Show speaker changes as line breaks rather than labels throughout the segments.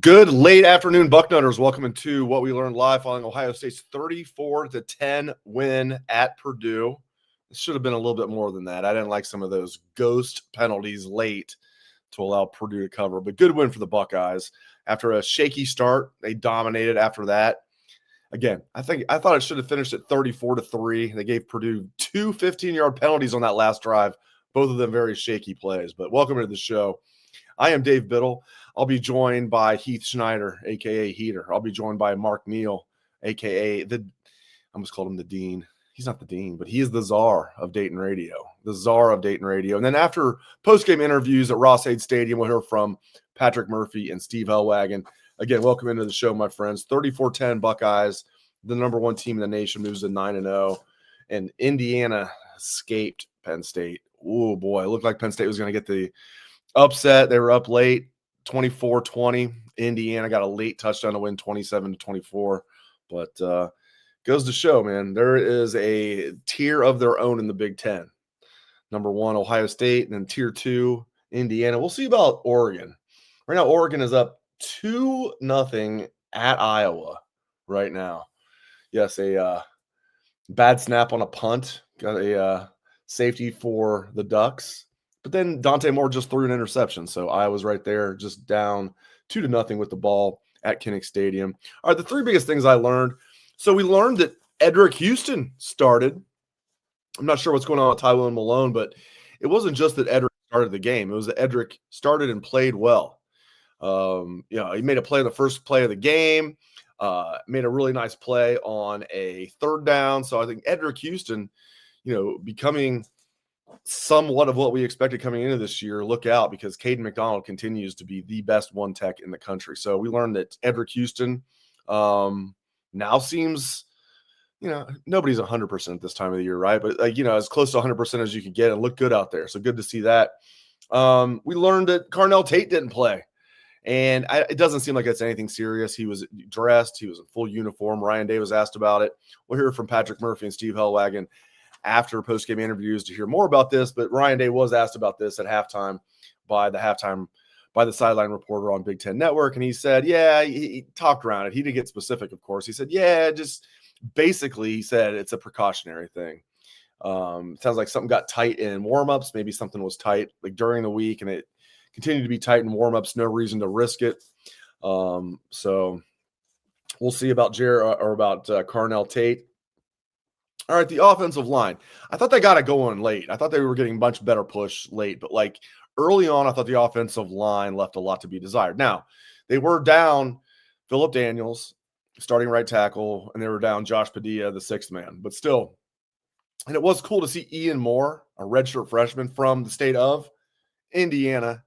Good late afternoon, Bucknutters. Welcome into What We Learned Live following Ohio State's 34-10 win at Purdue. It should have been a little bit more than that. I didn't like some of those ghost penalties late to allow Purdue to cover, but good win for the Buckeyes. After a shaky start, they dominated after that. Again, I thought it should have finished at 34-3. They gave Purdue two 15-yard penalties on that last drive, both of them very shaky plays. But welcome to the show. I am Dave Biddle. I'll be joined by Heath Schneider, a.k.a. Heater. I'll be joined by Mark Neal, a.k.a. I almost called him the Dean. He's not the Dean, but he is the czar of Dayton radio, the czar of Dayton radio. And then after postgame interviews at Ross-Ade Stadium, we'll hear from Patrick Murphy and Steve Helwagen. Again, welcome into the show, my friends. 34-10 Buckeyes, the number one team in the nation, moves to 9-0. And Indiana escaped Penn State. Oh, boy. It looked like Penn State was going to get the upset. They were up late, 24-20. Indiana got a late touchdown to win 27-24. But goes to show, man, there is a tier of their own in the Big Ten. Number one, Ohio State, and then tier two, Indiana. We'll see about Oregon. Right now, Oregon is up 2-0 at Iowa right now. Yes, a bad snap on a punt. Got a safety for the Ducks. But then Dante Moore just threw an interception. So Iowa's right there, just down 2-0 with the ball at Kinnick Stadium. All right, the three biggest things I learned. So we learned that Edric Houston started. I'm not sure what's going on with Tywone Malone, but it wasn't just that Edric started the game. It was that Edric started and played well. He made a play on the first play of the game, made a really nice play on a third down. So I think Edric Houston, becoming somewhat of what we expected coming into this year. Look out, because Caden McDonald continues to be the best one tech in the country. So we learned that Edric Houston now seems, nobody's 100% this time of the year, right? But as close to 100% as you can get and look good out there. So good to see that. We learned that Carnell Tate didn't play, and it doesn't seem like it's anything serious. He was dressed. He was in full uniform. Ryan Day was asked about it. We'll hear from Patrick Murphy and Steve Helwagen after post-game interviews to hear more about this. But Ryan Day was asked about this at halftime by the sideline reporter on Big Ten Network. And he said, he talked around it. He didn't get specific, of course. He said, just basically, he said it's a precautionary thing. Sounds like something got tight in warmups. Maybe something was tight like during the week, and it continued to be tight in warmups. No reason to risk it. So we'll see about Carnell Tate. All right, the offensive line. I thought they got it going late. I thought they were getting much better push late, but early on, I thought the offensive line left a lot to be desired. Now, they were down Phillip Daniels, starting right tackle, and they were down Josh Padilla, the sixth man. But still, and it was cool to see Ian Moore, a redshirt freshman from the state of Indiana,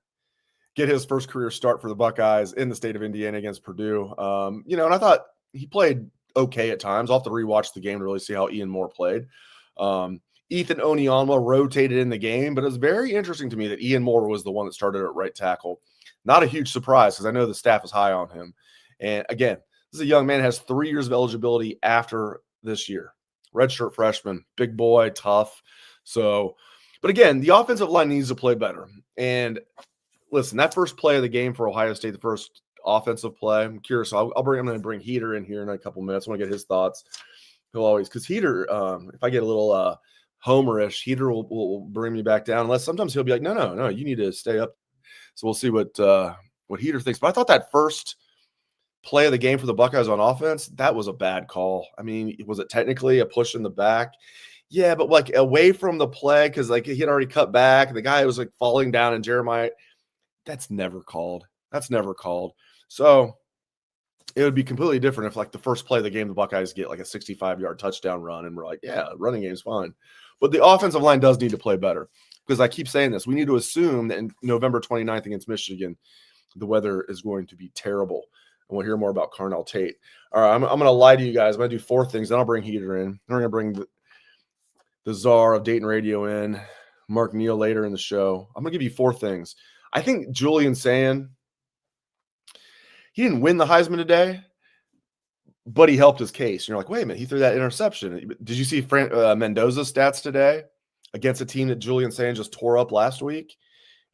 get his first career start for the Buckeyes in the state of Indiana against Purdue. And I thought he played okay at times. I'll have to rewatch the game to really see how Ian Moore played. Ethan Onyeonwa rotated in the game, but it was very interesting to me that Ian Moore was the one that started at right tackle. Not a huge surprise, because I know the staff is high on him. And again, this is a young man, has 3 years of eligibility after this year. Redshirt freshman, big boy, tough. So, but again, the offensive line needs to play better. And listen, that first play of the game for Ohio State, the first offensive play, I'm curious. I'm going to bring Heater in here in a couple minutes. I want to get his thoughts. He'll always, because Heater, if I get a little homerish, Heater will bring me back down. Unless sometimes he'll be like, no, you need to stay up. So we'll see what Heater thinks. But I thought that first play of the game for the Buckeyes on offense, that was a bad call. I mean, was it technically a push in the back? Yeah, but away from the play, because he had already cut back. The guy was falling down, and Jeremiah, that's never called. That's never called. So it would be completely different if the first play of the game, the Buckeyes get a 65-yard touchdown run, and we're like, yeah, running game's fine. But the offensive line does need to play better, because I keep saying this. We need to assume that in November 29th against Michigan, the weather is going to be terrible. And we'll hear more about Carnell Tate. All right, I'm going to lie to you guys. I'm going to do 4 things. Then I'll bring Heater in. Then we're going to bring the czar of Dayton radio in, Mark Neal, later in the show. I'm going to give you 4 things. I think Julian Sand, he didn't win the Heisman today, but he helped his case. And you're like, wait a minute, he threw that interception. Did you see Mendoza's stats today against a team that Julian Sand just tore up last week?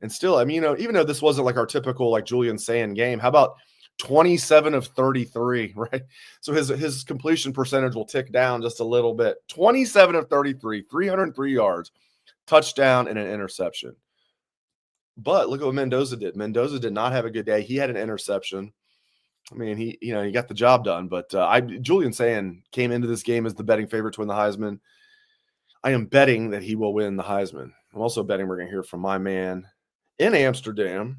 And still, I mean, even though this wasn't our typical Julian Sand game, how about 27 of 33, right? So his completion percentage will tick down just a little bit. 27 of 33, 303 yards, touchdown, and an interception. But look at what Mendoza did. Mendoza did not have a good day. He had an interception. I mean, he got the job done. But Julian Sand came into this game as the betting favorite to win the Heisman. I am betting that he will win the Heisman. I'm also betting we're going to hear from my man in Amsterdam,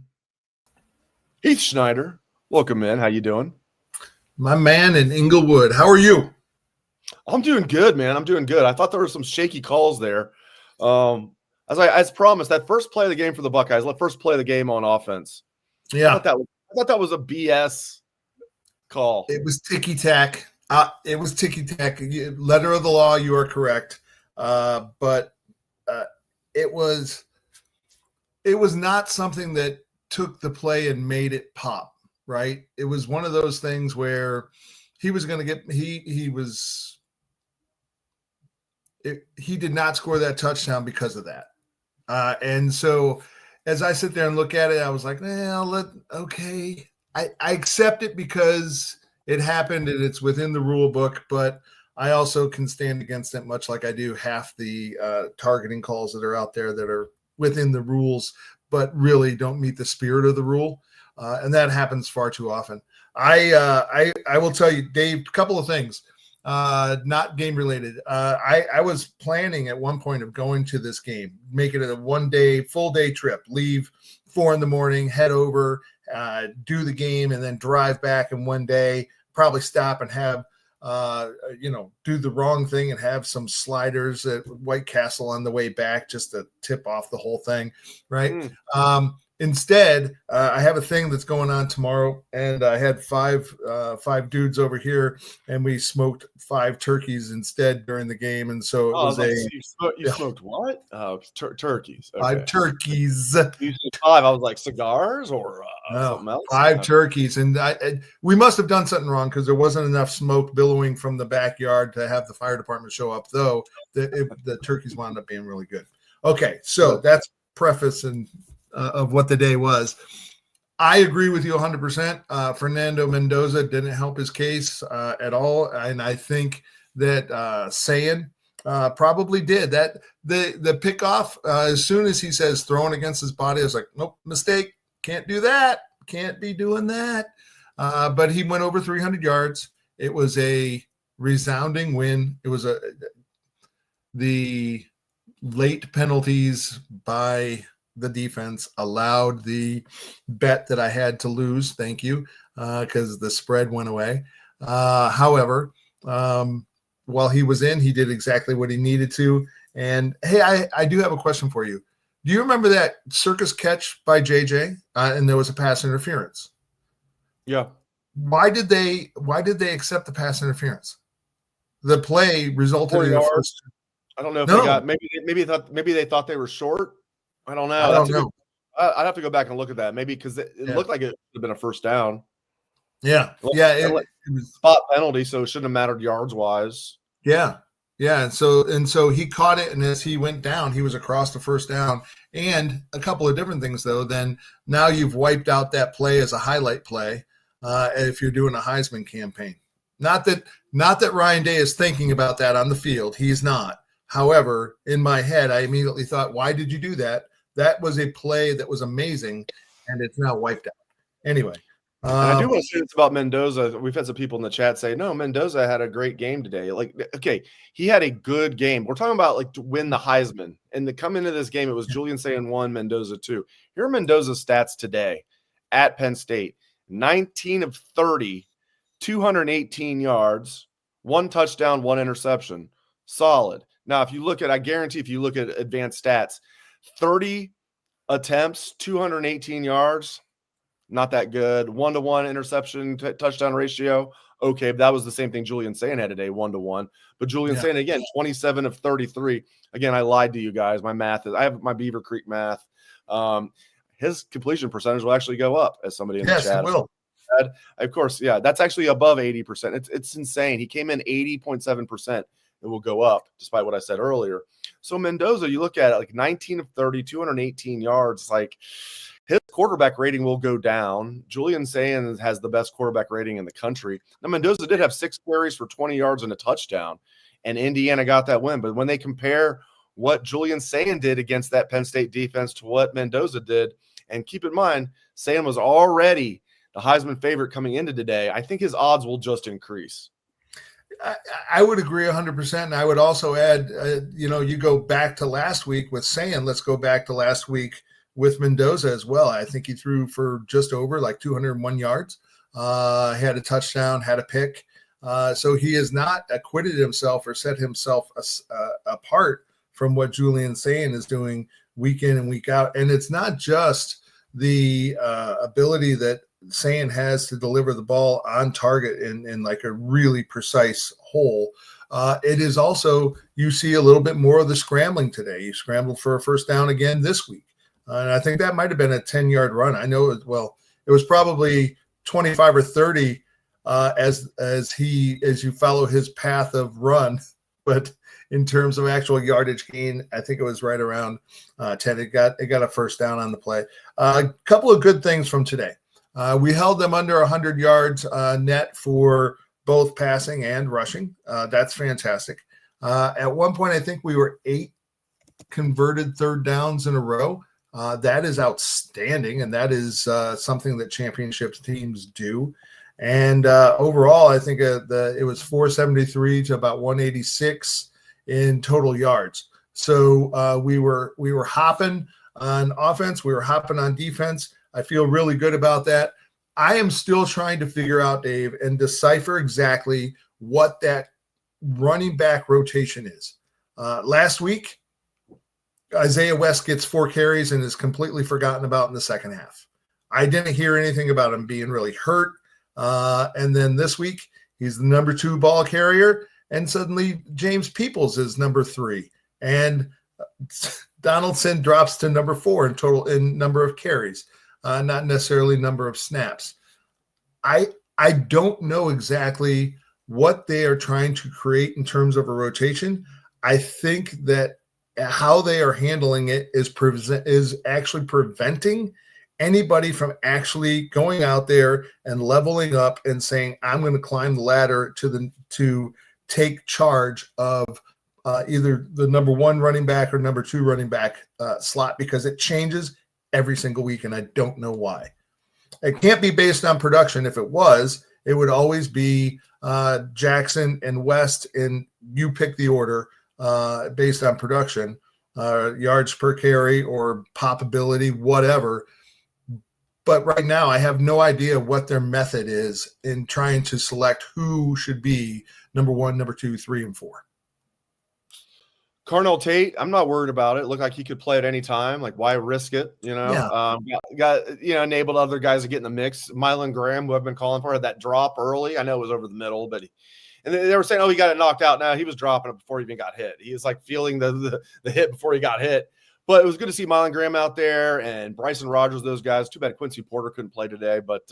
Heath Schneider. Welcome in. How you doing?
My man in Inglewood. How are you?
I'm doing good, man. I'm doing good. I thought there were some shaky calls there. As promised, that first play of the game for the Buckeyes, first play of the game on offense.
Yeah.
I thought that was a BS call.
It was ticky-tack. Letter of the law, you are correct. But it was not something that took the play and made it pop, right? It was one of those things where he was going to get he did not score that touchdown because of that. And so as I sit there and look at it, I was like, okay. I accept it because it happened and it's within the rule book, but I also can stand against it, much like I do half the targeting calls that are out there that are within the rules, but really don't meet the spirit of the rule. And that happens far too often. I will tell you, Dave, a couple of things, not game related. I was planning at one point of going to this game, making it a full day trip, leave 4 a.m, head over, do the game, and then drive back in one day, probably stop and have, do the wrong thing and have some sliders at White Castle on the way back just to tip off the whole thing. Right. Instead, I have a thing that's going on tomorrow, and I had five dudes over here, and we smoked 5 turkeys instead during the game. And so it was
you smoked what? Turkeys. Okay.
5 turkeys.
You said 5. I was like cigars or something else.
5 turkeys, and we must have done something wrong because there wasn't enough smoke billowing from the backyard to have the fire department show up. Though the turkeys wound up being really good. Okay, so that's preface and. Of what the day was. I agree with you 100%. Fernando Mendoza didn't help his case at all. And I think that Sand probably did. That the pickoff, as soon as he says throwing against his body, I was like, nope, mistake. Can't do that. Can't be doing that. But he went over 300 yards. It was a resounding win. It was the late penalties by the defense allowed the bet that I had to lose. Thank you. Because the spread went away. However, while he was in, he did exactly what he needed to. And hey, I do have a question for you. Do you remember that circus catch by JJ? And there was a pass interference.
Yeah.
Why did they accept the pass interference? The play resulted in a first.
I don't know if they got maybe they thought they were short. I don't know.
I don't know.
I'd have to go back and look at that. Maybe because it looked like it would have been a first down.
Yeah. It was
spot penalty, so it shouldn't have mattered yards wise.
Yeah. Yeah. And so he caught it, and as he went down, he was across the first down. And a couple of different things, though. Then now you've wiped out that play as a highlight play if you're doing a Heisman campaign. Not that Ryan Day is thinking about that on the field. He's not. However, in my head, I immediately thought, why did you do that? That was a play that was amazing, and it's now wiped out. Anyway.
I do want to say this about Mendoza. We've had some people in the chat say, no, Mendoza had a great game today. Like, okay, he had a good game. We're talking about, like, to win the Heisman. And to come into this game, it was Julian Sand 1, Mendoza 2. Here are Mendoza's stats today at Penn State. 19 of 30, 218 yards, 1 touchdown, 1 interception. Solid. Now, I guarantee if you look at advanced stats, 30 attempts, 218 yards, not that good. 1-to-1 interception touchdown ratio. Okay, but that was the same thing Julian Sand had today, 1-to-1. But Julian Sand, again, 27 of 33. Again, I lied to you guys. I have my Beaver Creek math. His completion percentage will actually go up, as somebody in the chat.
Yes, it will.
Of course, yeah, that's actually above 80%. It's insane. He came in 80.7%. It will go up, despite what I said earlier. So Mendoza, you look at it, like 19 of 30, 218 yards. Like, his quarterback rating will go down. Julian Sayans has the best quarterback rating in the country. Now, Mendoza did have 6 carries for 20 yards and a touchdown, and Indiana got that win. But when they compare what Julian Sayans did against that Penn State defense to what Mendoza did, and keep in mind, Sayans was already the Heisman favorite coming into today, I think his odds will just increase.
I would agree 100%. And I would also add, you go back to last week with Sayans. Let's go back to last week with Mendoza as well. I think he threw for just over like 201 yards, had a touchdown, had a pick. So he has not acquitted himself or set himself apart from what Julian Sayans is doing week in and week out. And it's not just the ability that Sayans has to deliver the ball on target in like a really precise hole. It is also, you see a little bit more of the scrambling today. He scrambled for a first down again this week. And I think that might've been a 10-yard run. I know it was probably 25 or 30 as you follow his path of run, but in terms of actual yardage gain, I think it was right around 10. It got a first down on the play. A couple of good things from today. We held them under 100 yards net for both passing and rushing. That's fantastic. At one point, I think we were 8 converted third downs in a row. That is outstanding, and that is something that championship teams do. And overall, I think it was 473 to about 186 in total yards. So we were hopping on offense. We were hopping on defense. I feel really good about that. I am still trying to figure out, Dave, and decipher exactly what that running back rotation is. Last week, Isaiah West gets 4 carries and is completely forgotten about in the second half. I didn't hear anything about him being really hurt. And then this week, he's the number 2 ball carrier, and suddenly James Peoples is number 3. And Donaldson drops to number 4 in total in number of carries. Not necessarily number of snaps. I don't know exactly what they are trying to create in terms of a rotation. I think that how they are handling it is actually preventing anybody from actually going out there and leveling up and saying, I'm going to climb the ladder to take charge of either the number 1 running back or number 2 running back slot, because it changes every single week, and I don't know why. It can't be based on production. If it was, it would always be Jackson and West, and you pick the order based on production, yards per carry or pop ability, whatever. But right now, I have no idea what their method is in trying to select who should be number 1, number 2, 3, and 4.
Carnell Tate, I'm not worried about it. Looked like he could play at any time. Like, why risk it?
Yeah.
Got enabled other guys to get in the mix. Mylon Graham, who I've been calling for, had that drop early. I know it was over the middle, but and they were saying, oh, he got it knocked out. Now he was dropping it before he even got hit. He was like feeling the hit before he got hit. But it was good to see Mylon Graham out there and Bryson Rogers, those guys. Too bad Quincy Porter couldn't play today, but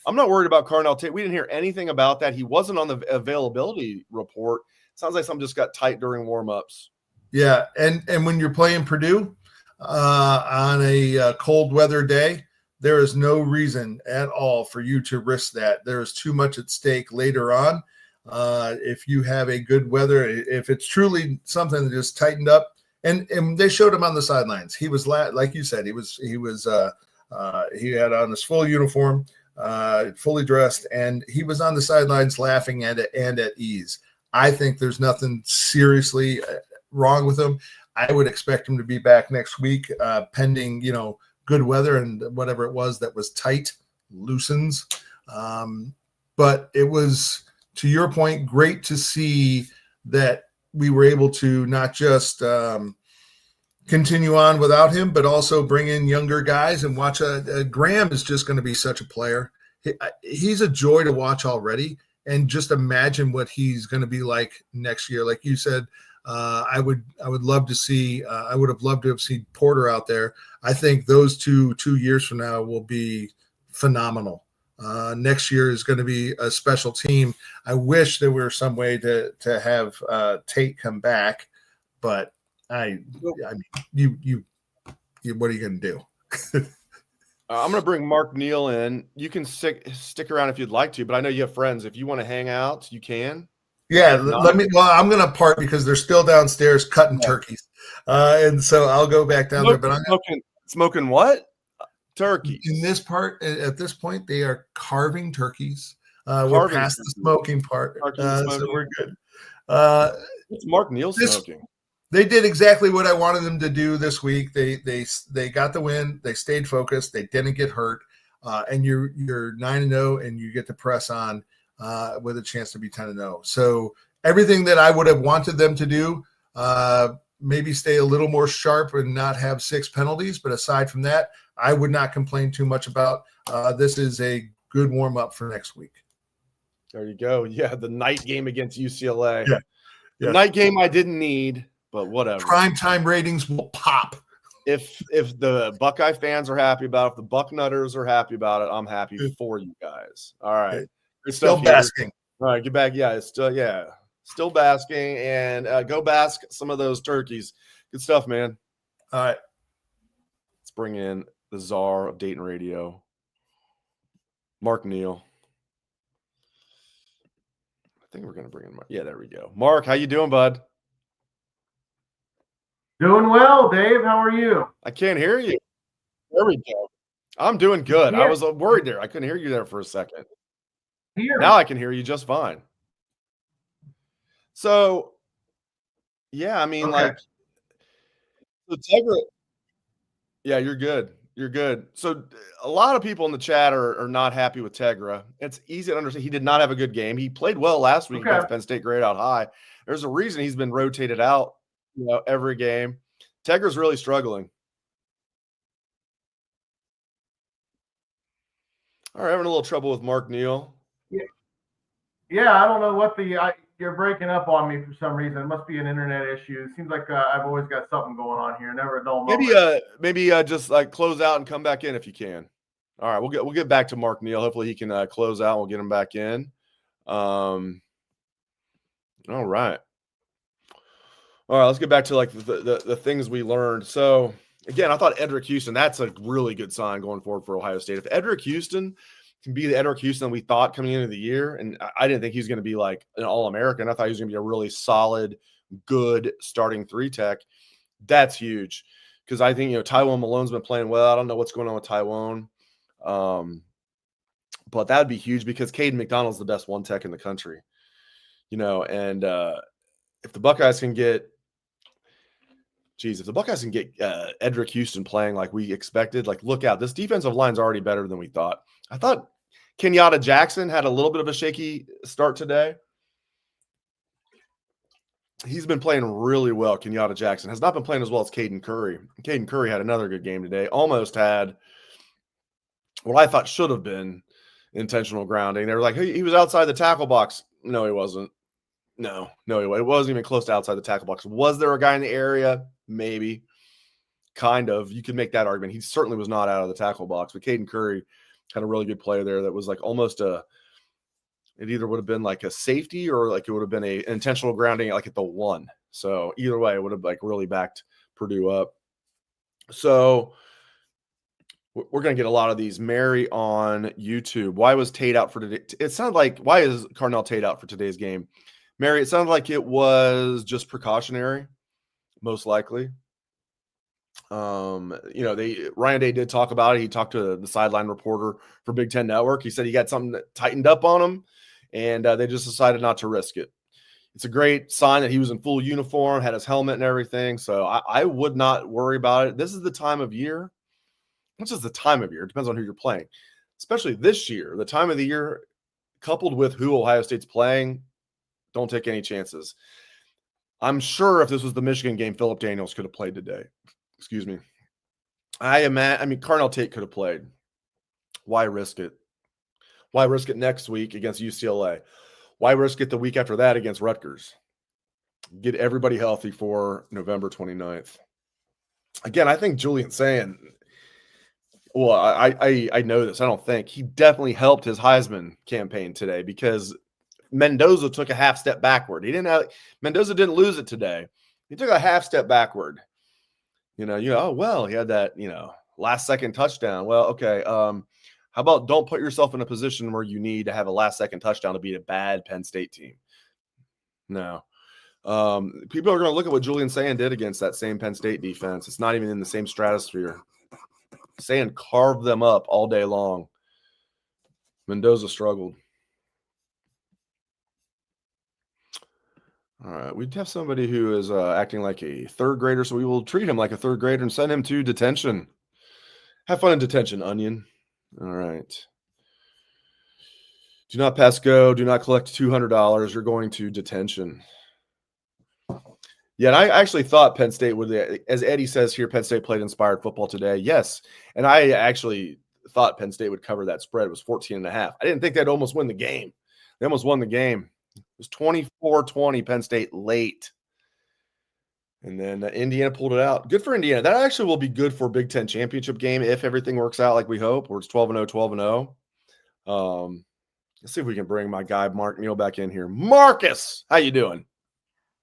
I'm not worried about Carnell Tate. We didn't hear anything about that. He wasn't on the availability report. Sounds like something just got tight during warmups.
Yeah, and when you're playing Purdue on a cold weather day, there is no reason at all for you to risk that. There is too much at stake later on. If you have a good weather, if it's truly something that just tightened up, and they showed him on the sidelines. He was like you said, he had on his full uniform, fully dressed, and he was on the sidelines laughing at it and at ease. I think there's nothing seriously wrong with him. I would expect him to be back next week, pending, good weather and whatever it was that was tight loosens. But it was, to your point, great to see that we were able to not just continue on without him, but also bring in younger guys and watch. Graham is just going to be such a player. He's a joy to watch already. And just imagine what he's going to be like next year. Like you said, I would love to see. I would have loved to have seen Porter out there. I think those two years from now will be phenomenal. Next year is going to be a special team. I wish there were some way to have Tate come back, but I mean, you what are you going to do?
I'm going to bring Mark Neal in. You can stick around if you'd like to, but I know you have friends. If you want to hang out, you can.
Yeah,
If not,
I'm going to part because they're still downstairs cutting turkeys. And so I'll go back down there. But
smoking what?
In this part, at this point, they are carving turkeys. We're past the smoking part, so we're good.
What's Mark Neal smoking?
They did exactly what I wanted them to do this week. They got the win. They stayed focused. They didn't get hurt. And you're 9-0, and you get to press on with a chance to be 10-0. So everything that I would have wanted them to do, maybe stay a little more sharp and not have 6 penalties. But aside from that, I would not complain too much about. This is a good warm up for next week.
There you go. Yeah, the night game against UCLA.
Yeah.
The night game I didn't need, but whatever.
Primetime ratings will pop.
If the Buckeye fans are happy about it, if the Bucknutters are happy about it, I'm happy for you guys. All right.
Still basking.
All right, get back. Yeah, it's still basking, and go bask some of those turkeys. Good stuff, man.
All right.
Let's bring in the czar of Dayton radio, Mark Neal. I think we're going to bring in Mark. Yeah, there we go. Mark, how you doing, bud?
Doing well, Dave. How are you?
I can't hear you. There we go. I'm doing good. I was worried there. I couldn't hear you there for a second. Now I can hear you just fine. So, yeah, I mean, so Tegra. Yeah, you're good. You're good. So a lot of people in the chat are not happy with Tegra. It's easy to understand. He did not have a good game. He played well last week against Penn State, grade out high. There's a reason he's been rotated out, every game. Tegra's really struggling. All right, having a little trouble with Mark Neal.
Yeah, I don't know what you're breaking up on me for some reason. It must be an internet issue. It seems like I've always got something going on here. Never a dull moment.
Maybe just like close out and come back in if you can. All right, we'll get back to Mark Neal. Hopefully he can close out. We'll get him back in. All right. Let's get back to like the things we learned. So again, I thought Edric Houston, that's a really good sign going forward for Ohio State. If Edric Houston can be the Edric Houston we thought coming into the year, and I didn't think he was going to be like an All-American. I thought he was going to be a really solid, good starting 3-tech. That's huge because I think, Tywone Malone's been playing well. I don't know what's going on with Tywone. But that would be huge because Caden McDonald's the best 1-tech in the country, and if the Buckeyes can get Edric Houston playing like we expected, like look out. This defensive line's already better than we thought. I thought Kenyatta Jackson had a little bit of a shaky start today. He's been playing really well. Kenyatta Jackson has not been playing as well as Caden Curry. Caden Curry had another good game today. Almost had what I thought should have been intentional grounding. They were like, hey, he was outside the tackle box. No, he wasn't. No, it wasn't even close to outside the tackle box. Was there a guy in the area? Maybe. Kind of. You could make that argument. He certainly was not out of the tackle box, but Caden Curry had a really good play there that was like almost it either would have been like a safety or like it would have been an intentional grounding like at the 1. So either way, it would have like really backed Purdue up. So we're going to get a lot of these. Mary on YouTube. Why was Tate out for today? It sounded like, why is Carnell Tate out for today's game? Mary, it sounded like it was just precautionary, most likely. Ryan Day did talk about it. He talked to the sideline reporter for Big Ten Network. He said he got something that tightened up on him, and they just decided not to risk it. It's a great sign that he was in full uniform, had his helmet and everything. So I would not worry about it. This is the time of year. Not just the time of year. It depends on who you're playing. Especially this year, the time of the year, coupled with who Ohio State's playing, don't take any chances. I'm sure if this was the Michigan game, Phillip Daniels could have played today. Excuse me. Carnell Tate could have played. Why risk it? Why risk it next week against UCLA? Why risk it the week after that against Rutgers? Get everybody healthy for November 29th. Again, I think Julian saying, well, I know this. I don't think. He definitely helped his Heisman campaign today because Mendoza took a half step backward. Mendoza didn't lose it today. He took a half step backward. Oh, well, he had that, last-second touchdown. Well, okay. How about don't put yourself in a position where you need to have a last-second touchdown to beat a bad Penn State team? No. People are going to look at what Julian Sand did against that same Penn State defense. It's not even in the same stratosphere. Sand carved them up all day long. Mendoza struggled. All right, we have somebody who is acting like a third grader, so we will treat him like a third grader and send him to detention. Have fun in detention, Onion. All right. Do not pass go. Do not collect $200. You're going to detention. Yeah, and I actually thought Penn State would, as Eddie says here, Penn State played inspired football today. Yes, and I actually thought Penn State would cover that spread. It was 14.5. I didn't think they'd almost win the game. They almost won the game. It was 24-20 Penn State late. And then Indiana pulled it out. Good for Indiana. That actually will be good for a Big Ten championship game if everything works out like we hope, where it's 12-0, 12-0. Let's see if we can bring my guy Mark Neal back in here. Marcus, how you doing?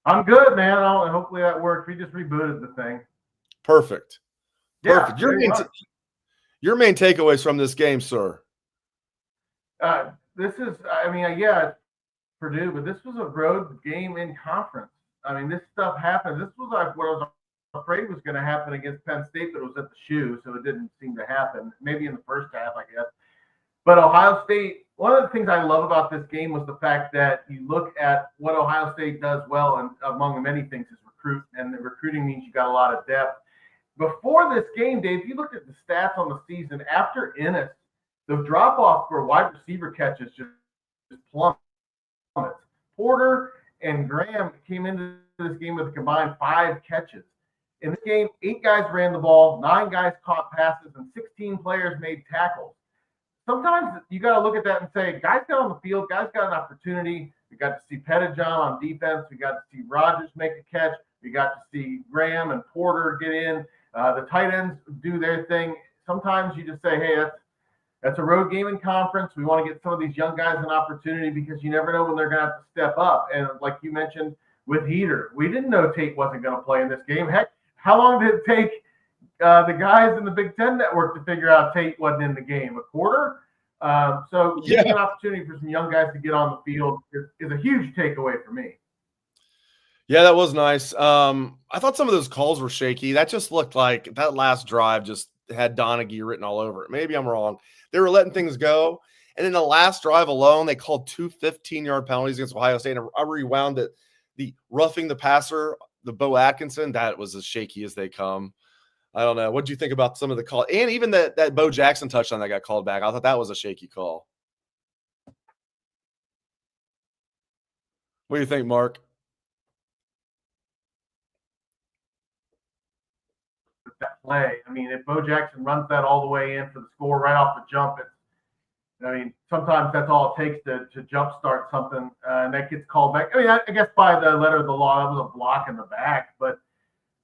I'm good, man. Hopefully that works. We just rebooted the thing.
Perfect.
Yeah,
perfect. Your main takeaways from this game, sir?
This is, it's Purdue, but this was a road game in conference. I mean, this stuff happened. This was like what I was afraid was going to happen against Penn State, but it was at the shoe, so it didn't seem to happen. Maybe in the first half, I guess. But Ohio State, one of the things I love about this game was the fact that you look at what Ohio State does well, and among many things is recruit, and the recruiting means you got a lot of depth. Before this game, Dave, if you looked at the stats on the season, after Ennis, the drop-off for wide receiver catches just plummets. Porter and Graham came into this game with a combined 5 catches. In this game, 8 guys ran the ball, 9 guys caught passes, and 16 players made tackles. Sometimes you got to look at that and say, guys got on the field, guys got an opportunity. We got to see Pettijohn on defense. We got to see Rogers make a catch. We got to see Graham and Porter get in. The tight ends do their thing. Sometimes you just say, hey, that's a road game in conference. We want to get some of these young guys an opportunity because you never know when they're going to have to step up. And like you mentioned with Heater, we didn't know Tate wasn't going to play in this game. Heck, how long did it take the guys in the Big Ten Network to figure out Tate wasn't in the game? A quarter? So getting an opportunity for some young guys to get on the field is a huge takeaway for me.
Yeah, that was nice. I thought some of those calls were shaky. That just looked like that last drive just had Donaghy written all over it. Maybe I'm wrong. They were letting things go. And in the last drive alone, they called 2 15-yard penalties against Ohio State. And I rewound it. The roughing the passer, the Bo Atkinson, that was as shaky as they come. I don't know. What do you think about some of the call? And even that Bo Jackson touchdown that got called back. I thought that was a shaky call. What do you think, Mark?
That play. I mean, if Bo Jackson runs that all the way in for the score right off the jump, sometimes that's all it takes to jumpstart something, and that gets called back. I mean, I guess by the letter of the law, that was a block in the back, but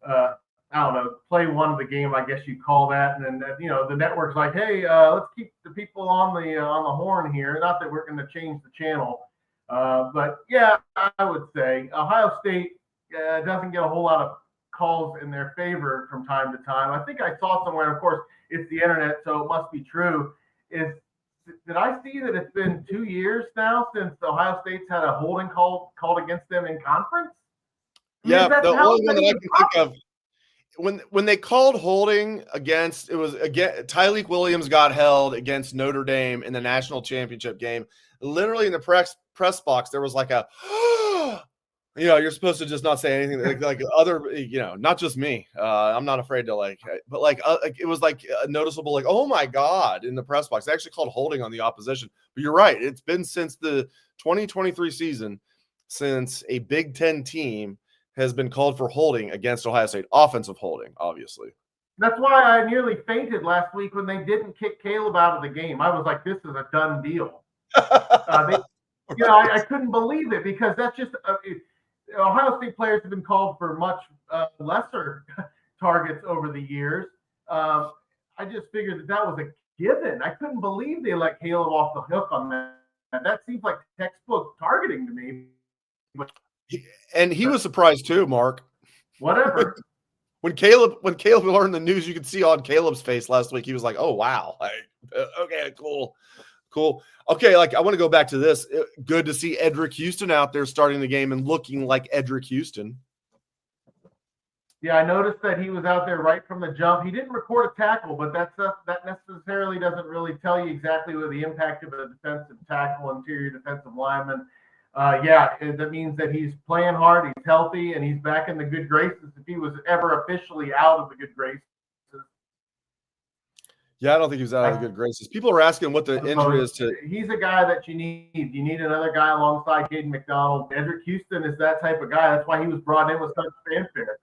I don't know. Play one of the game, I guess you call that, and then the network's like, hey, let's keep the people on the horn here. Not that we're going to change the channel, but yeah, I would say Ohio State doesn't get a whole lot of calls in their favor from time to time. I think I saw somewhere, and of course, it's the internet, so it must be true. Did I see that it's been 2 years now since Ohio State's had a holding called against them in conference?
Yeah, the only one that I can think of when they called holding against, it was again Tyleik Williams got held against Notre Dame in the national championship game. Literally in the press box, there was like a you're supposed to just not say anything like other, not just me. I'm not afraid to but it was like noticeable, like, oh my God, in the press box. They actually called holding on the opposition. But you're right. It's been since the 2023 season since a Big Ten team has been called for holding against Ohio State. Offensive holding, obviously.
That's why I nearly fainted last week when they didn't kick Caleb out of the game. I was like, this is a done deal. I couldn't believe it because that's just Ohio State players have been called for much lesser targets over the years. I just figured that was a given. I couldn't believe they let Caleb off the hook on that. That seems like textbook targeting to me.
And he was surprised too, Mark.
Whatever.
When Caleb learned the news, you could see on Caleb's face last week. He was like, "Oh wow, okay, cool." Okay, like I want to go back to this. Good to see Edric Houston out there starting the game and looking like Edric Houston.
Yeah, I noticed that he was out there right from the jump. He didn't record a tackle, but that necessarily doesn't really tell you exactly what the impact of a defensive tackle, interior defensive lineman. That means that he's playing hard, he's healthy, and he's back in the good graces if he was ever officially out of the good graces.
Yeah, I don't think he was out of the good graces. People are asking what the injury is to.
He's a guy that you need. You need another guy alongside Caden McDonald. Edric Houston is that type of guy. That's why he was brought in with such fanfare.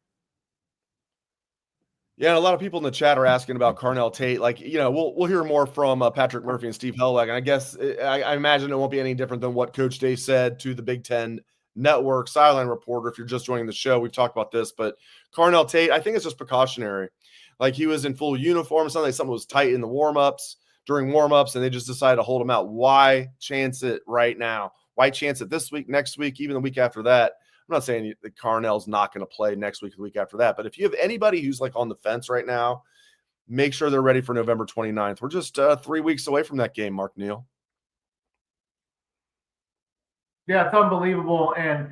Yeah, a lot of people in the chat are asking about Carnell Tate. Like, we'll hear more from Patrick Murphy and Steve Helwagen. I guess I imagine it won't be any different than what Coach Day said to the Big Ten Network sideline reporter. If you're just joining the show, we've talked about this, but Carnell Tate, I think it's just precautionary. Like he was in full uniform. Something was tight in the during warm-ups, and they just decided to hold him out. Why chance it right now? Why chance it this week, next week, even the week after that? I'm not saying that Carnell's not going to play next week or the week after that, but if you have anybody who's like on the fence right now, make sure they're ready for November 29th. We're just 3 weeks away from that game, Mark Neal.
Yeah, it's unbelievable. And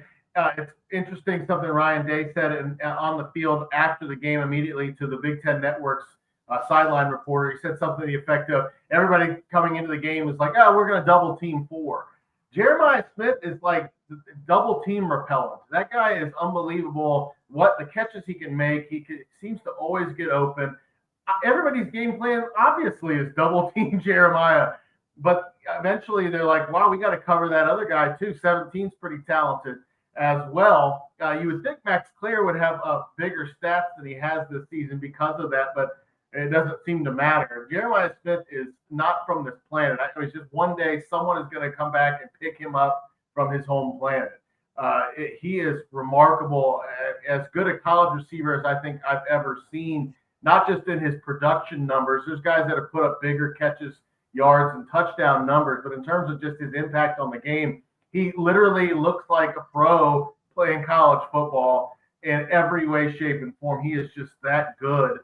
it's interesting something Ryan Day said on the field after the game immediately to the Big Ten Network's sideline reporter. He said something to the effect of everybody coming into the game was like, oh, we're going to double team 4. Jeremiah Smith is like double team repellent. That guy is unbelievable. What the catches he can make, seems to always get open. Everybody's game plan obviously is double team Jeremiah, but eventually they're like, wow, we got to cover that other guy too. 17's pretty talented as well. You would think Max Clare would have bigger stats than he has this season because of that, but it doesn't seem to matter. Jeremiah Smith is not from this planet. It's just one day someone is going to come back and pick him up from his home planet. He is remarkable, as good a college receiver as I think I've ever seen, not just in his production numbers. There's guys that have put up bigger catches, yards, and touchdown numbers, but in terms of just his impact on the game, he literally looks like a pro playing college football in every way, shape, and form. He is just that good.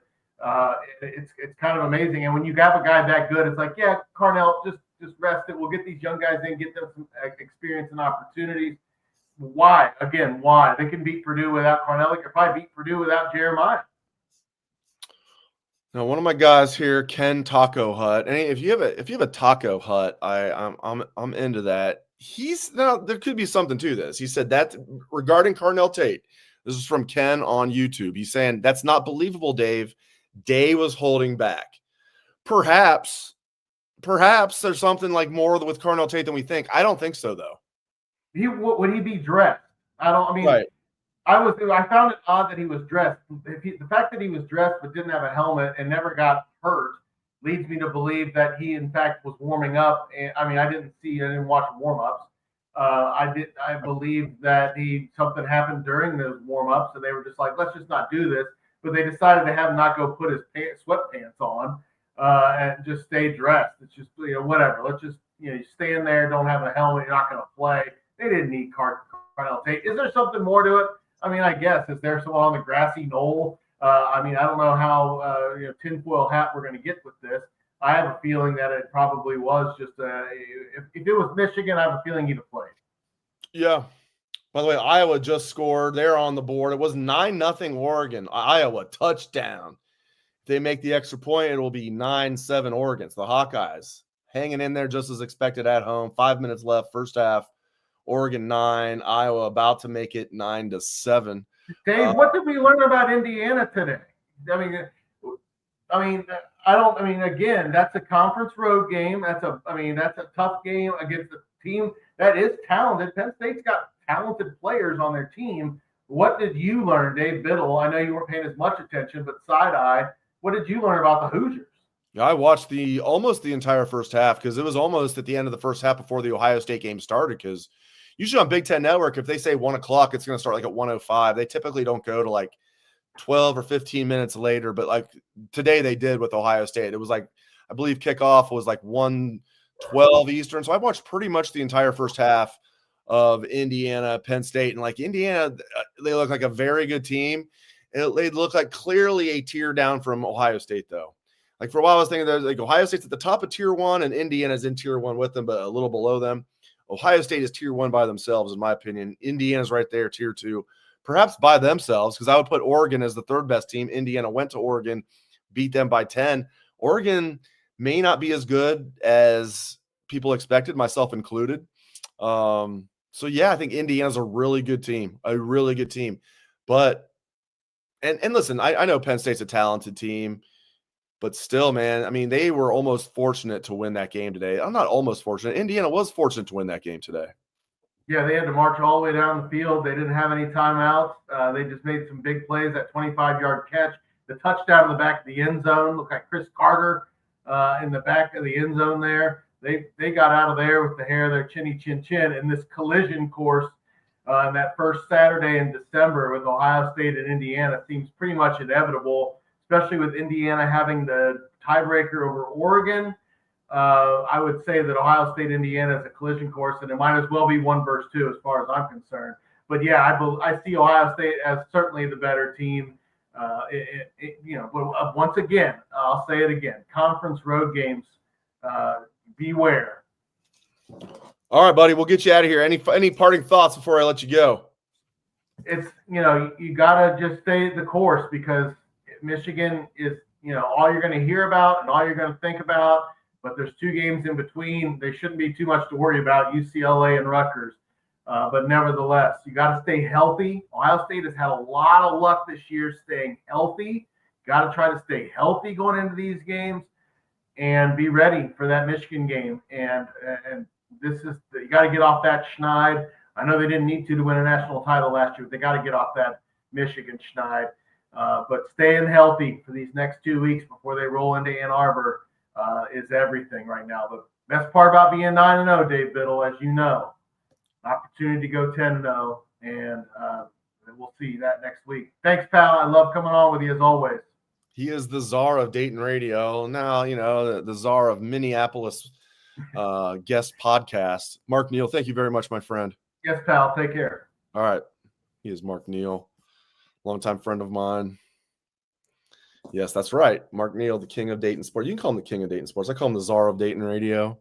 It's kind of amazing. And when you have a guy that good, it's like, yeah, Carnell, just rest it. We'll get these young guys in, get them some experience and opportunities. Why? Again, why? They can beat Purdue without Carnell. They could probably beat Purdue without Jeremiah.
Now, one of my guys here, Ken Taco Hut. And if you have a Taco Hut, I'm into that. There could be something to this. He said that regarding Carnell Tate. This is from Ken on YouTube. He's saying that's not believable, Dave. Day was holding back. Perhaps there's something like more with Carnell Tate than we think. I don't think so, though.
Would he be dressed?
Right.
I found it odd that he was dressed. The fact that he was dressed but didn't have a helmet and never got hurt leads me to believe that he, in fact, was warming up. And I didn't watch warm-ups. I believe that something happened during those warm-ups, and they were just like, let's just not do this. But they decided to have him not go put his sweatpants on and just stay dressed. It's just, whatever. Let's just, you stand there, don't have a helmet, you're not going to play. They didn't need Carnell Tate. Is there something more to it? I guess. Is there someone on the grassy knoll? I don't know how tinfoil hat we're going to get with this. I have a feeling that it probably was just if it was Michigan, I have a feeling he'd have played.
Yeah. By the way, Iowa just scored. They're on the board. It was 9-0 Oregon. Iowa touchdown. If they make the extra point, it will be 9-7 Oregon. So the Hawkeyes hanging in there just as expected at home. 5 minutes left, first half. Oregon 9, Iowa about to make it 9-7.
Dave, what did we learn about Indiana today? Again, that's a conference road game. That's a tough game against a team that is talented. Penn State's got talented players on their team. What did you learn, Dave Biddle? I know you weren't paying as much attention, but side-eye, what did you learn about the Hoosiers?
Yeah, I watched almost the entire first half because it was almost at the end of the first half before the Ohio State game started, because usually on Big Ten Network, if they say 1 o'clock, it's going to start like at 1:05. They typically don't go to like 12 or 15 minutes later, but like today they did with Ohio State. It was like, I believe kickoff was like 1:12 Eastern. So I watched pretty much the entire first half of Indiana, Penn State, and like Indiana, they look like a very good team. They look like clearly a tier down from Ohio State, though. Like for a while, I was thinking that like Ohio State's at the top of tier 1 and Indiana's in tier 1 with them, but a little below them. Ohio State is tier 1 by themselves, in my opinion. Indiana's right there, tier 2, perhaps by themselves, because I would put Oregon as the third best team. Indiana went to Oregon, beat them by 10. Oregon may not be as good as people expected, myself included. So yeah, I think Indiana's a really good team, But and listen, I know Penn State's a talented team, but still, man, I mean, they were almost fortunate to win that game today. I'm not almost fortunate. Indiana was fortunate to win that game today.
Yeah, they had to march all the way down the field. They didn't have any timeouts. They just made some big plays. That 25-yard catch, the touchdown in the back of the end zone, looked like Chris Carter in the back of the end zone there. They got out of there with the hair of their chinny chin chin. And this collision course in that first Saturday in December with Ohio State and Indiana seems pretty much inevitable, especially with Indiana having the tiebreaker over Oregon. I would say that Ohio State, Indiana is a collision course, and it might as well be 1 versus 2 as far as I'm concerned. But yeah, I see Ohio State as certainly the better team. But once again, I'll say it again: conference road games, beware.
All right, buddy, we'll get you out of here. Any parting thoughts before I let you go?
It's you gotta just stay the course, because Michigan is all you're going to hear about and all you're going to think about. But there's 2 games in between. They shouldn't be too much to worry about, UCLA and Rutgers. But nevertheless, you got to stay healthy. Ohio State has had a lot of luck this year staying healthy. Got to try to stay healthy going into these games and be ready for that Michigan game. And this is you got to get off that schneid. I know they didn't need to win a national title last year, but they got to get off that Michigan schneid. But staying healthy for these next 2 weeks before they roll into Ann Arbor is everything right now. The best part about being 9-0, Dave Biddle, as you know, opportunity to go 10-0, and we'll see that next week. Thanks, pal. I love coming on with you as always.
He is the czar of Dayton radio. Now, the czar of Minneapolis guest podcast. Mark Neal, thank you very much, my friend.
Yes, pal. Take care.
All right. He is Mark Neal, longtime friend of mine. Yes, that's right. Mark Neal, the king of Dayton sports. You can call him the king of Dayton sports. I call him the czar of Dayton radio,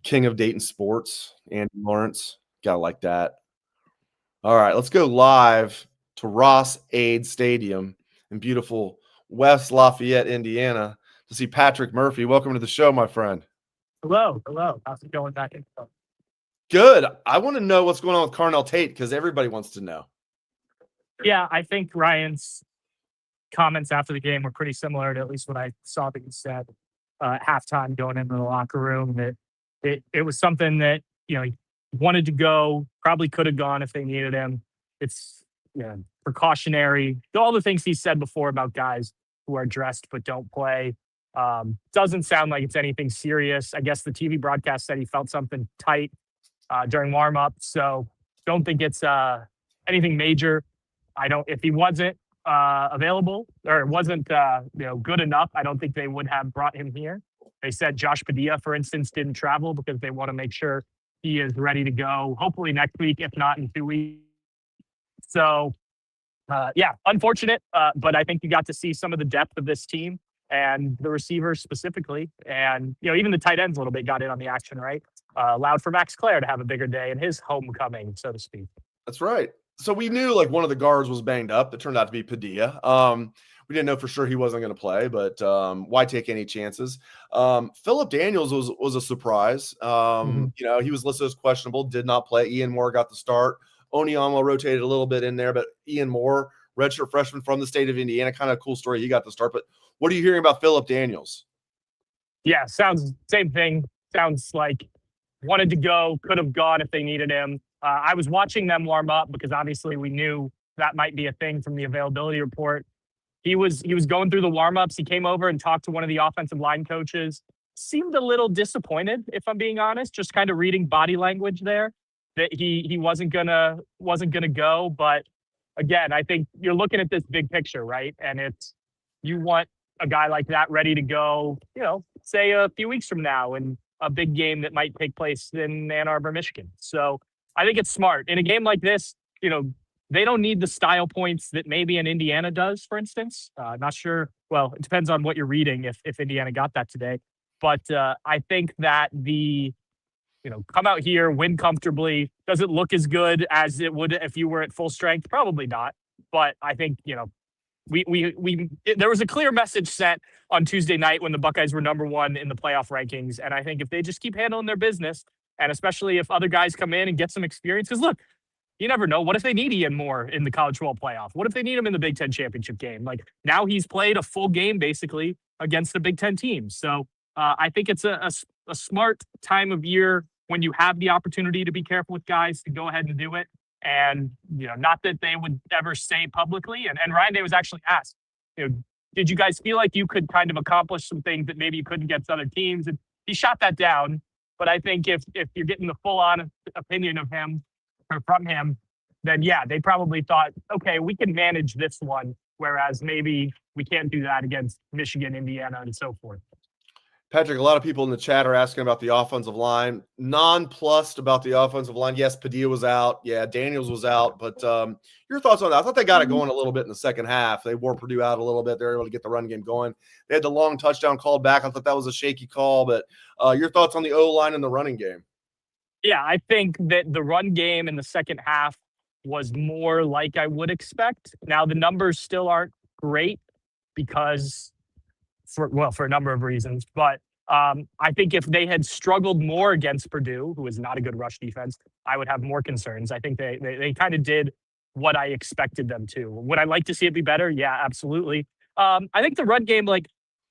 king of Dayton sports. Andy Lawrence. Gotta like that. All right, let's go live to Ross-Ade Stadium in beautiful West Lafayette, Indiana, to see Patrick Murphy. Welcome to the show, my friend.
Hello. How's it going back in?
Good. I want to know what's going on with Carnell Tate, because everybody wants to know.
Yeah, I think Ryan's comments after the game were pretty similar to at least what I saw that he said at halftime going into the locker room, that it was something that, he wanted to go, probably could have gone if they needed him. It's precautionary. All the things he said before about guys who are dressed but don't play. Doesn't sound like it's anything serious. I guess the TV broadcast said he felt something tight during warm-up, so don't think it's anything major. If he wasn't available or wasn't good enough, I don't think they would have brought him here. They said Josh Padilla, for instance, didn't travel because they want to make sure he is ready to go, hopefully next week, if not in 2 weeks. So, unfortunate, but I think you got to see some of the depth of this team and the receivers specifically. And, even the tight ends a little bit got in on the action, right? Allowed for Max Clare to have a bigger day in his homecoming, so to speak.
That's right. So we knew one of the guards was banged up. It turned out to be Padilla. We didn't know for sure he wasn't going to play, but why take any chances? Phillip Daniels was a surprise. He was listed as questionable, did not play. Ian Moore got the start. Onyama rotated a little bit in there, but Ian Moore, redshirt freshman from the state of Indiana, kind of a cool story. He got the start. But what are you hearing about Phillip Daniels? Yeah,
Same thing. Sounds like wanted to go, could have gone if they needed him. I was watching them warm up because obviously we knew that might be a thing from the availability report. He was going through the warm-ups. He came over and talked to one of the offensive line coaches. Seemed a little disappointed, if I'm being honest, just kind of reading body language there, that he wasn't gonna go. But again, I think you're looking at this big picture, right? And you want a guy like that ready to go, say a few weeks from now in a big game that might take place in Ann Arbor, Michigan. So I think it's smart. In a game like this, they don't need the style points that maybe an Indiana does, for instance. Not sure. Well, it depends on what you're reading if Indiana got that today. But I think that come out here, win comfortably. Does it look as good as it would if you were at full strength? Probably not. But I think, there was a clear message sent on Tuesday night when the Buckeyes were number 1 in the playoff rankings. And I think if they just keep handling their business, and especially if other guys come in and get some experience, because look, you never know. What if they need Ian Moore in the college football playoff? What if they need him in the Big Ten championship game? Like, now he's played a full game basically against the Big Ten team. So I think it's a smart time of year when you have the opportunity to be careful with guys to go ahead and do it. And, not that they would ever say publicly. And Ryan Day was actually asked, did you guys feel like you could kind of accomplish some things that maybe you couldn't against other teams? And he shot that down. But I think if you're getting the full on opinion of him or from him, then yeah, they probably thought, okay, we can manage this one. Whereas maybe we can't do that against Michigan, Indiana, and so forth.
Patrick, a lot of people in the chat are asking about the offensive line. Nonplussed about the offensive line. Yes, Padilla was out. Yeah, Daniels was out. But your thoughts on that? I thought they got it going a little bit in the second half. They wore Purdue out a little bit. They were able to get the run game going. They had the long touchdown called back. I thought that was a shaky call. But your thoughts on the O-line and the running game?
Yeah, I think that the run game in the second half was more like I would expect. Now, the numbers still aren't great because for a number of reasons. But I think if they had struggled more against Purdue, who is not a good rush defense, I would have more concerns. I think they kind of did what I expected them to. Would I like to see it be better? Yeah, absolutely. I think the run game,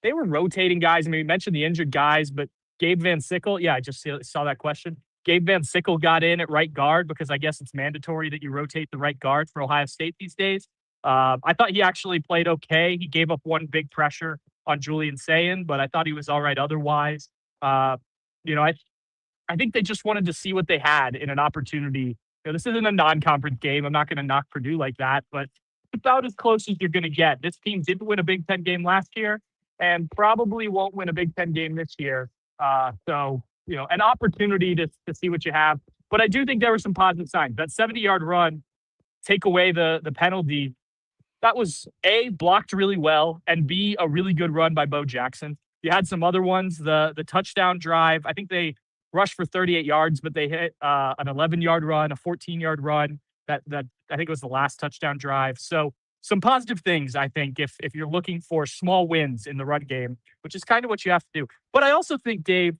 they were rotating guys. I mean, we mentioned the injured guys, but Gabe Van Sickle, yeah, I just saw that question. Gabe Van Sickle got in at right guard because I guess it's mandatory that you rotate the right guard for Ohio State these days. I thought he actually played okay. He gave up one big pressure on Julian Sayin, but I thought he was all right otherwise. I think they just wanted to see what they had in an opportunity. This isn't a non-conference game. I'm not going to knock Purdue like that, but it's about as close as you're going to get. This team didn't win a Big Ten game last year and probably won't win a Big Ten game this year. So an opportunity to see what you have. But I do think there were some positive signs. That 70-yard run, take away the penalty, that was A, blocked really well, and B, a really good run by Bo Jackson. You had some other ones. The touchdown drive, I think they rushed for 38 yards, but they hit an 11-yard run, a 14-yard run. That I think was the last touchdown drive. So some positive things, I think, if you're looking for small wins in the run game, which is kind of what you have to do. But I also think, Dave,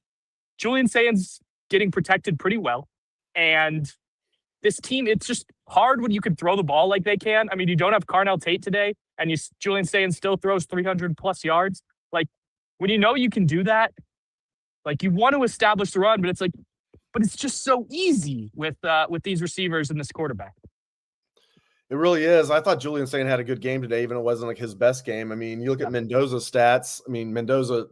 Julian Sayin's getting protected pretty well. And this team, it's just hard when you can throw the ball like they can. I mean, you don't have Carnell Tate today, and Julian Sayin still throws 300-plus yards. When you can do that, you want to establish the run, but it's just so easy with these receivers and this quarterback.
It really is. I thought Julian Sayin had a good game today, even if it wasn't his best game. I mean, you look at Mendoza's stats. I mean, Mendoza,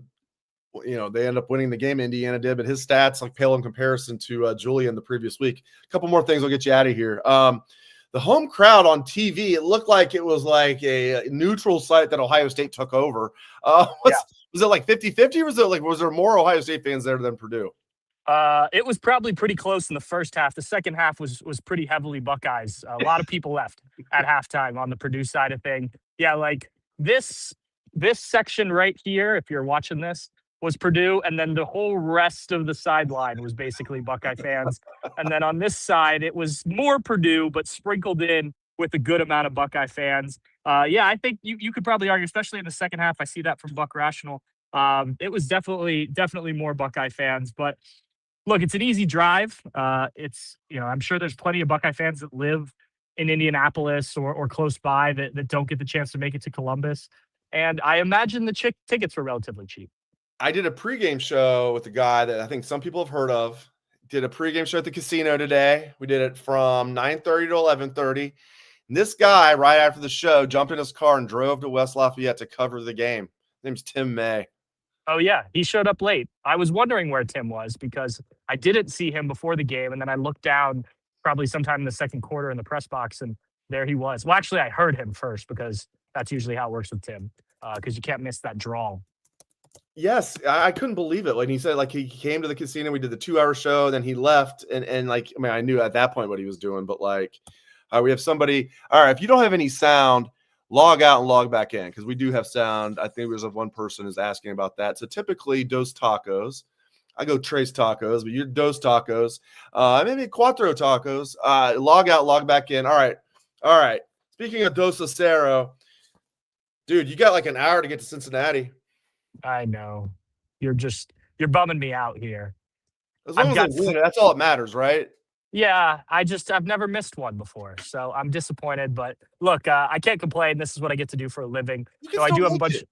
they end up winning the game. Indiana did, but his stats pale in comparison to Julian the previous week. A couple more things will get you out of here. The home crowd on TV, it looked like it was like a neutral site that Ohio State took over. Was it 50-50, or was there more Ohio State fans there than Purdue?
It was probably pretty close in the first half. The second half was pretty heavily Buckeyes. A lot of people left at halftime on the Purdue side of thing. Yeah, this section right here, if you're watching this, was Purdue, and then the whole rest of the sideline was basically Buckeye fans. And then on this side, it was more Purdue, but sprinkled in with a good amount of Buckeye fans. I think you could probably argue, especially in the second half, I see that from Buck Rational. It was definitely more Buckeye fans. But look, it's an easy drive. I'm sure there's plenty of Buckeye fans that live in Indianapolis or close by that don't get the chance to make it to Columbus. And I imagine the tickets were relatively cheap.
I did a pregame show with a guy that I think some people have heard of. Did a pregame show at the casino today. We did it from 9:30 to 11:30. And this guy, right after the show, jumped in his car and drove to West Lafayette to cover the game. His name's Tim May.
Oh, yeah. He showed up late. I was wondering where Tim was because I didn't see him before the game. And then I looked down probably sometime in the second quarter in the press box, and there he was. Well, actually, I heard him first because that's usually how it works with Tim, because you can't miss that drawl.
Yes, I couldn't believe it when he said he came to the casino. We did the 2-hour show, then he left, and I knew at that point what he was doing, but We have somebody. All right, if you don't have any sound, log out and log back in because we do have sound. I think there's one person is asking about that. So typically, Dos Tacos. I go Tres Tacos, but you're Dos Tacos. Maybe Cuatro Tacos. Log out, log back in. All right. Speaking of Dos Acero, dude, you got like an hour to get to Cincinnati.
I know. You're bumming me out here.
As long as they win, that's all that matters, right?
Yeah, I've never missed one before, so I'm disappointed. But look, I can't complain. This is what I get to do for a living. So I do have a bunch.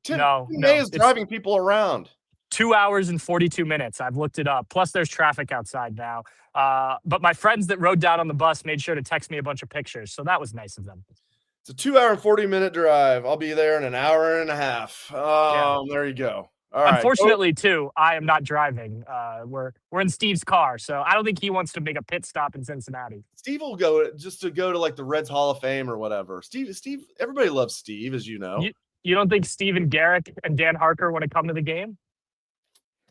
No,
May is driving people around.
2 hours and 42 minutes. I've looked it up. Plus, there's traffic outside now. But my friends that rode down on the bus made sure to text me a bunch of pictures, so that was nice of them.
It's a 2 hour and 40-minute drive. I'll be there in an hour and a half. There you go. All right.
Unfortunately, too, I am not driving. We're in Steve's car, so I don't think he wants to make a pit stop in Cincinnati.
Steve will go just to go to like the Reds Hall of Fame or whatever. Steve, everybody loves Steve, as you know.
You don't think Steve and Garrick and Dan Harker want to come to the game?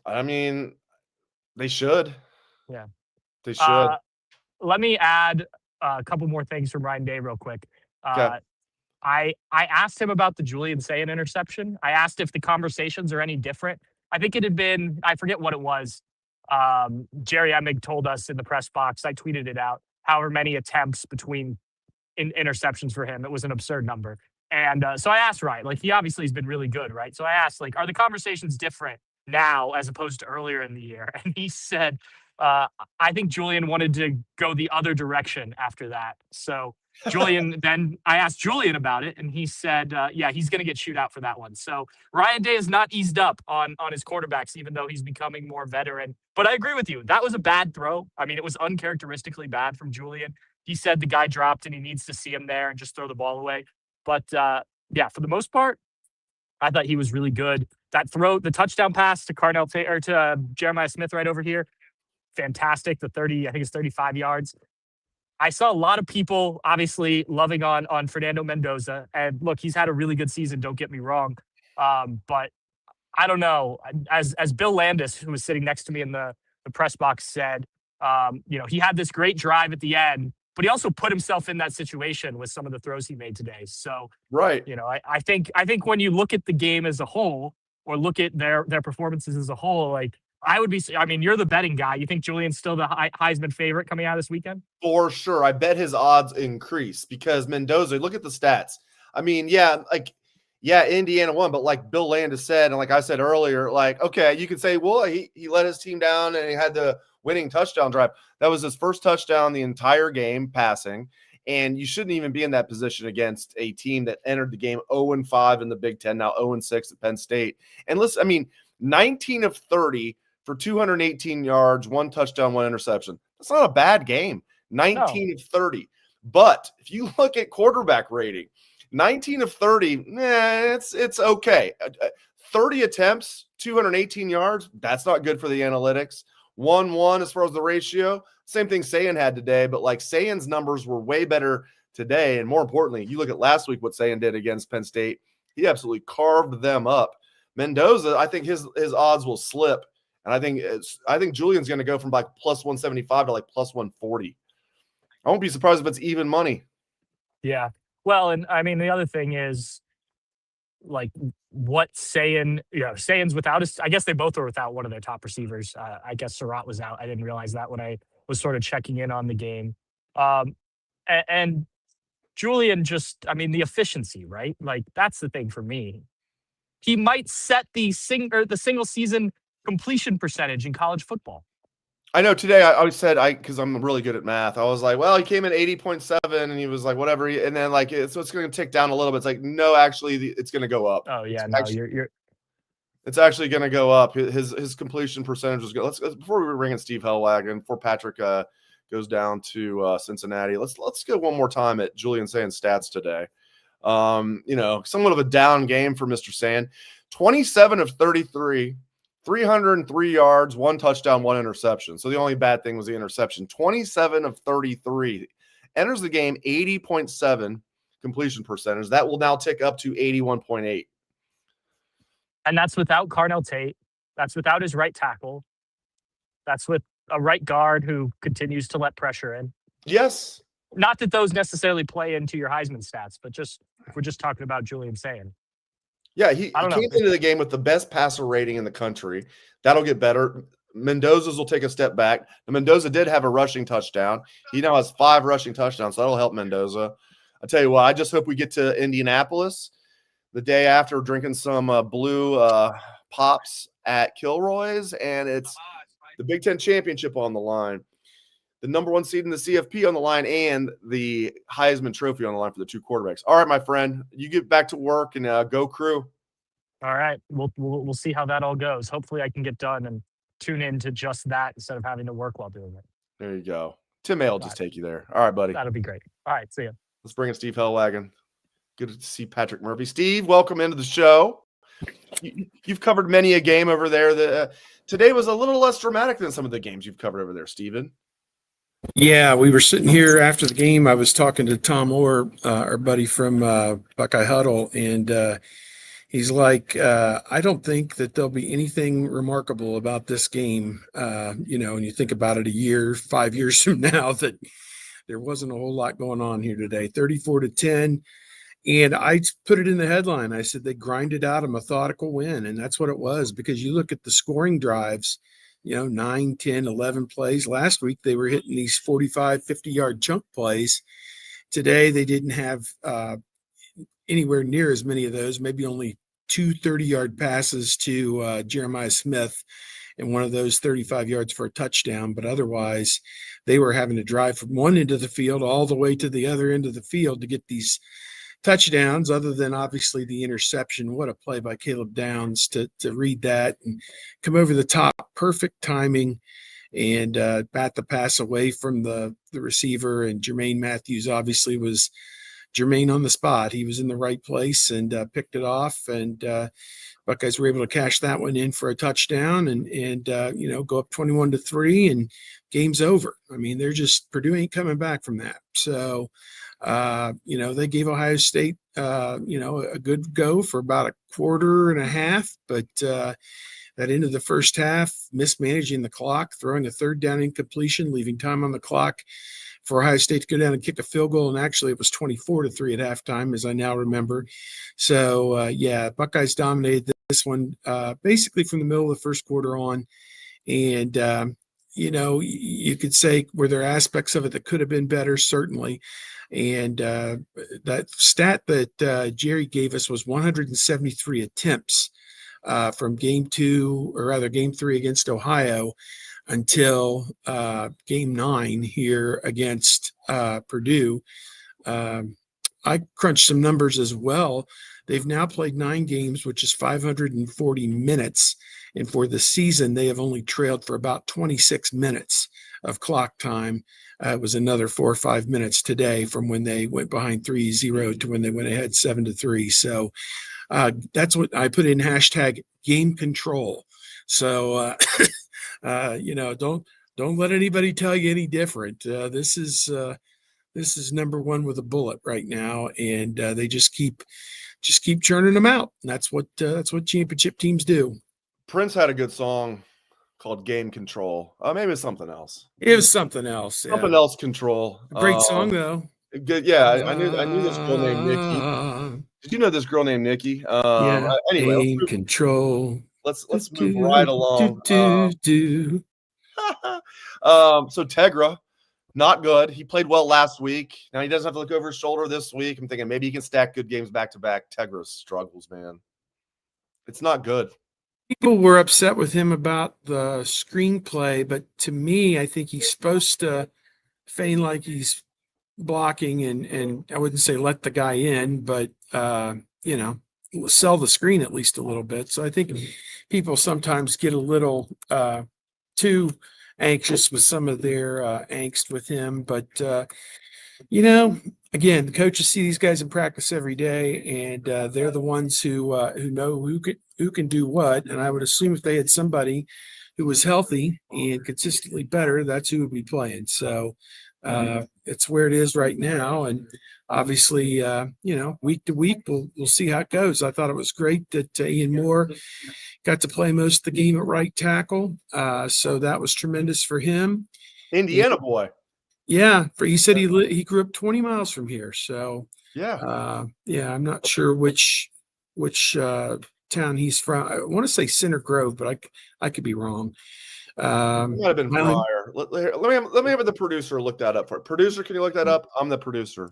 I mean, they should.
Yeah.
They should.
Let me add a couple more things from Ryan Day real quick.
Okay.
I asked him about the Julian Sayin interception. I asked if the conversations are any different. I think it had been, I forget what it was. Jerry Emig told us in the press box, I tweeted it out, however many attempts between interceptions for him. It was an absurd number. And so I asked Ryan, like he obviously has been really good, right? So I asked, like, are the conversations different now as opposed to earlier in the year? And he said, I think Julian wanted to go the other direction after that. So Julian, then I asked Julian about it, and he said, yeah, he's going to get chewed out for that one. So Ryan Day has not eased up on his quarterbacks, even though he's becoming more veteran. But I agree with you. That was a bad throw. I mean, it was uncharacteristically bad from Julian. He said the guy dropped and he needs to see him there and just throw the ball away. But yeah, for the most part, I thought he was really good. That throw, the touchdown pass to Jeremiah Smith right over here, fantastic. The 30, I think it's 35 yards. I saw a lot of people obviously loving on Fernando Mendoza. And look, he's had a really good season, don't get me wrong. But I don't know. As Bill Landis, who was sitting next to me in the press box, said, he had this great drive at the end, but he also put himself in that situation with some of the throws he made today. So,
right.
I think when you look at the game as a whole or look at their performances as a whole, like, you're the betting guy. You think Julian's still the Heisman favorite coming out this weekend? For
sure. I bet his odds increase because Mendoza, look at the stats. I mean, Indiana won, but like Bill Landis said, and like I said earlier, like, okay, you could say, well, he let his team down and he had the winning touchdown drive. That was his first touchdown the entire game passing. And you shouldn't even be in that position against a team that entered the game 0-5 in the Big Ten, now 0-6 at Penn State. And listen, 19 of 30 for 218 yards, 1 touchdown, 1 interception. That's not a bad game. 19 of 30. But if you look at quarterback rating, 19 of 30, it's okay. 30 attempts, 218 yards, that's not good for the analytics. 1-1 as far as the ratio. Same thing Sayin had today, but like Sayin's numbers were way better today. And more importantly, you look at last week, what Sayin did against Penn State, he absolutely carved them up. Mendoza, I think his odds will slip. And I think Julian's going to go from like plus 175 to like plus 140. I won't be surprised if it's even money.
Yeah. Well, and the other thing is like what Sayin's without us. I guess they both were without one of their top receivers. I guess Surratt was out. I didn't realize that when I was sort of checking in on the game. And Julian the efficiency, right? Like that's the thing for me. He might set the single season completion percentage in college football.
I know today I said because I'm really good at math. I was like, well, he came in 80.7 and he was like, whatever. And then like, it's going to tick down a little bit. It's like, no, actually it's going to go up.
Oh yeah.
It's actually going to go up. His completion percentage was good. Let's before we bring in Steve Helwagen, before Patrick goes down to Cincinnati, let's go one more time at Julian Sayin's stats today. Somewhat of a down game for Mr. Sayin. 27 of 33. 303 yards, 1 touchdown, 1 interception. So the only bad thing was the interception. 27 of 33. Enters the game 80.7 completion percentage. That will now tick up to 81.8.
And that's without Carnell Tate. That's without his right tackle. That's with a right guard who continues to let pressure in.
Yes.
not that those necessarily play into your Heisman stats, but just if we're just talking about Julian Sayin.
Yeah, he
I don't know.
came into the game with the best passer rating in the country. That'll get better. Mendoza's will take a step back. Mendoza did have a rushing touchdown. He now has 5 rushing touchdowns, so that'll help Mendoza. I tell you what, I just hope we get to Indianapolis the day after drinking some blue pops at Kilroy's, and it's the Big Ten championship on the line, the number 1 seed in the CFP on the line, and the Heisman Trophy on the line for the 2 quarterbacks. All right, my friend, you get back to work and go Crew.
All right, we'll see how that all goes. Hopefully, I can get done and tune in to just that instead of having to work while doing it.
There you go. Tim May will just take you there. All right, buddy.
That'll be great. All right, see ya.
Let's bring in Steve Helwagen. Good to see Patrick Murphy. Steve, welcome into the show. You've covered many a game over there. Today was a little less dramatic than some of the games you've covered over there, Steven.
Yeah, we were sitting here after the game. I was talking to Tom Orr, our buddy from Buckeye Huddle, and he's like, I don't think that there'll be anything remarkable about this game. And you think about it 5 years from now, that there wasn't a whole lot going on here today. 34-10. And I put it in the headline. I said they grinded out a methodical win, and that's what it was, because you look at the scoring drives, 9, 10, 11 plays. Last week, they were hitting these 45, 50-yard chunk plays. Today, they didn't have anywhere near as many of those, maybe only 2 30-yard passes to Jeremiah Smith, and one of those 35 yards for a touchdown. But otherwise, they were having to drive from one end of the field all the way to the other end of the field to get these touchdowns, other than obviously the interception. What a play by Caleb Downs to read that and come over the top. Perfect timing, and bat the pass away from the receiver. And Jermaine Matthews obviously was Jermaine on the spot. He was in the right place and picked it off, and Buckeyes were able to cash that one in for a touchdown and go up 21-3, and game's over. I mean, Purdue ain't coming back from that. So they gave Ohio State, a good go for about a quarter and a half, but that end of the first half, mismanaging the clock, throwing a 3rd down incompletion, leaving time on the clock for Ohio State to go down and kick a field goal. And actually it was 24-3 at halftime, as I now remember. So Buckeyes dominated this one, basically from the middle of the first quarter on. And, you could say, were there aspects of it that could have been better? Certainly. And that stat that Jerry gave us was 173 attempts from game 3 against Ohio until game 9 here against Purdue. I crunched some numbers as well. They've now played 9 games, which is 540 minutes. And for the season, they have only trailed for about 26 minutes of clock time. It was another 4 or 5 minutes today from when they went behind 3-0 to when they went ahead 7-3. So that's what I put in hashtag game control. So, don't let anybody tell you any different. This is number 1 with a bullet right now. And they just keep churning them out. And that's what championship teams do.
Prince had a good song called Game Control. Maybe it's something else.
It was something else.
Something else control.
Great song though.
Good. Yeah, I knew this girl named Nikki. Did you know this girl named Nikki? Anyway,
Game Control.
Let's move right along. So Tegra, not good. He played well last week. Now he doesn't have to look over his shoulder this week. I'm thinking maybe he can stack good games back to back. Tegra struggles, man. It's not good.
People were upset with him about the screenplay, but to me, I think he's supposed to feign like he's blocking and I wouldn't say let the guy in, but sell the screen at least a little bit. So I think people sometimes get a little too anxious with some of their angst with him, but again, the coaches see these guys in practice every day, and they're the ones who know who can do what. And I would assume if they had somebody who was healthy and consistently better, that's who would be playing. So it's where it is right now, and obviously, week to week, we'll see how it goes. I thought it was great that Ian Moore got to play most of the game at right tackle, so that was tremendous for him.
Indiana boy.
Yeah, he said he grew up 20 miles from here. So
Yeah.
yeah, I'm not sure which town he's from. I want to say Center Grove, but I could be wrong.
It might have been
Milan,
Pryor. Let me have the producer look that up for it. Producer, can you look that up? I'm the producer.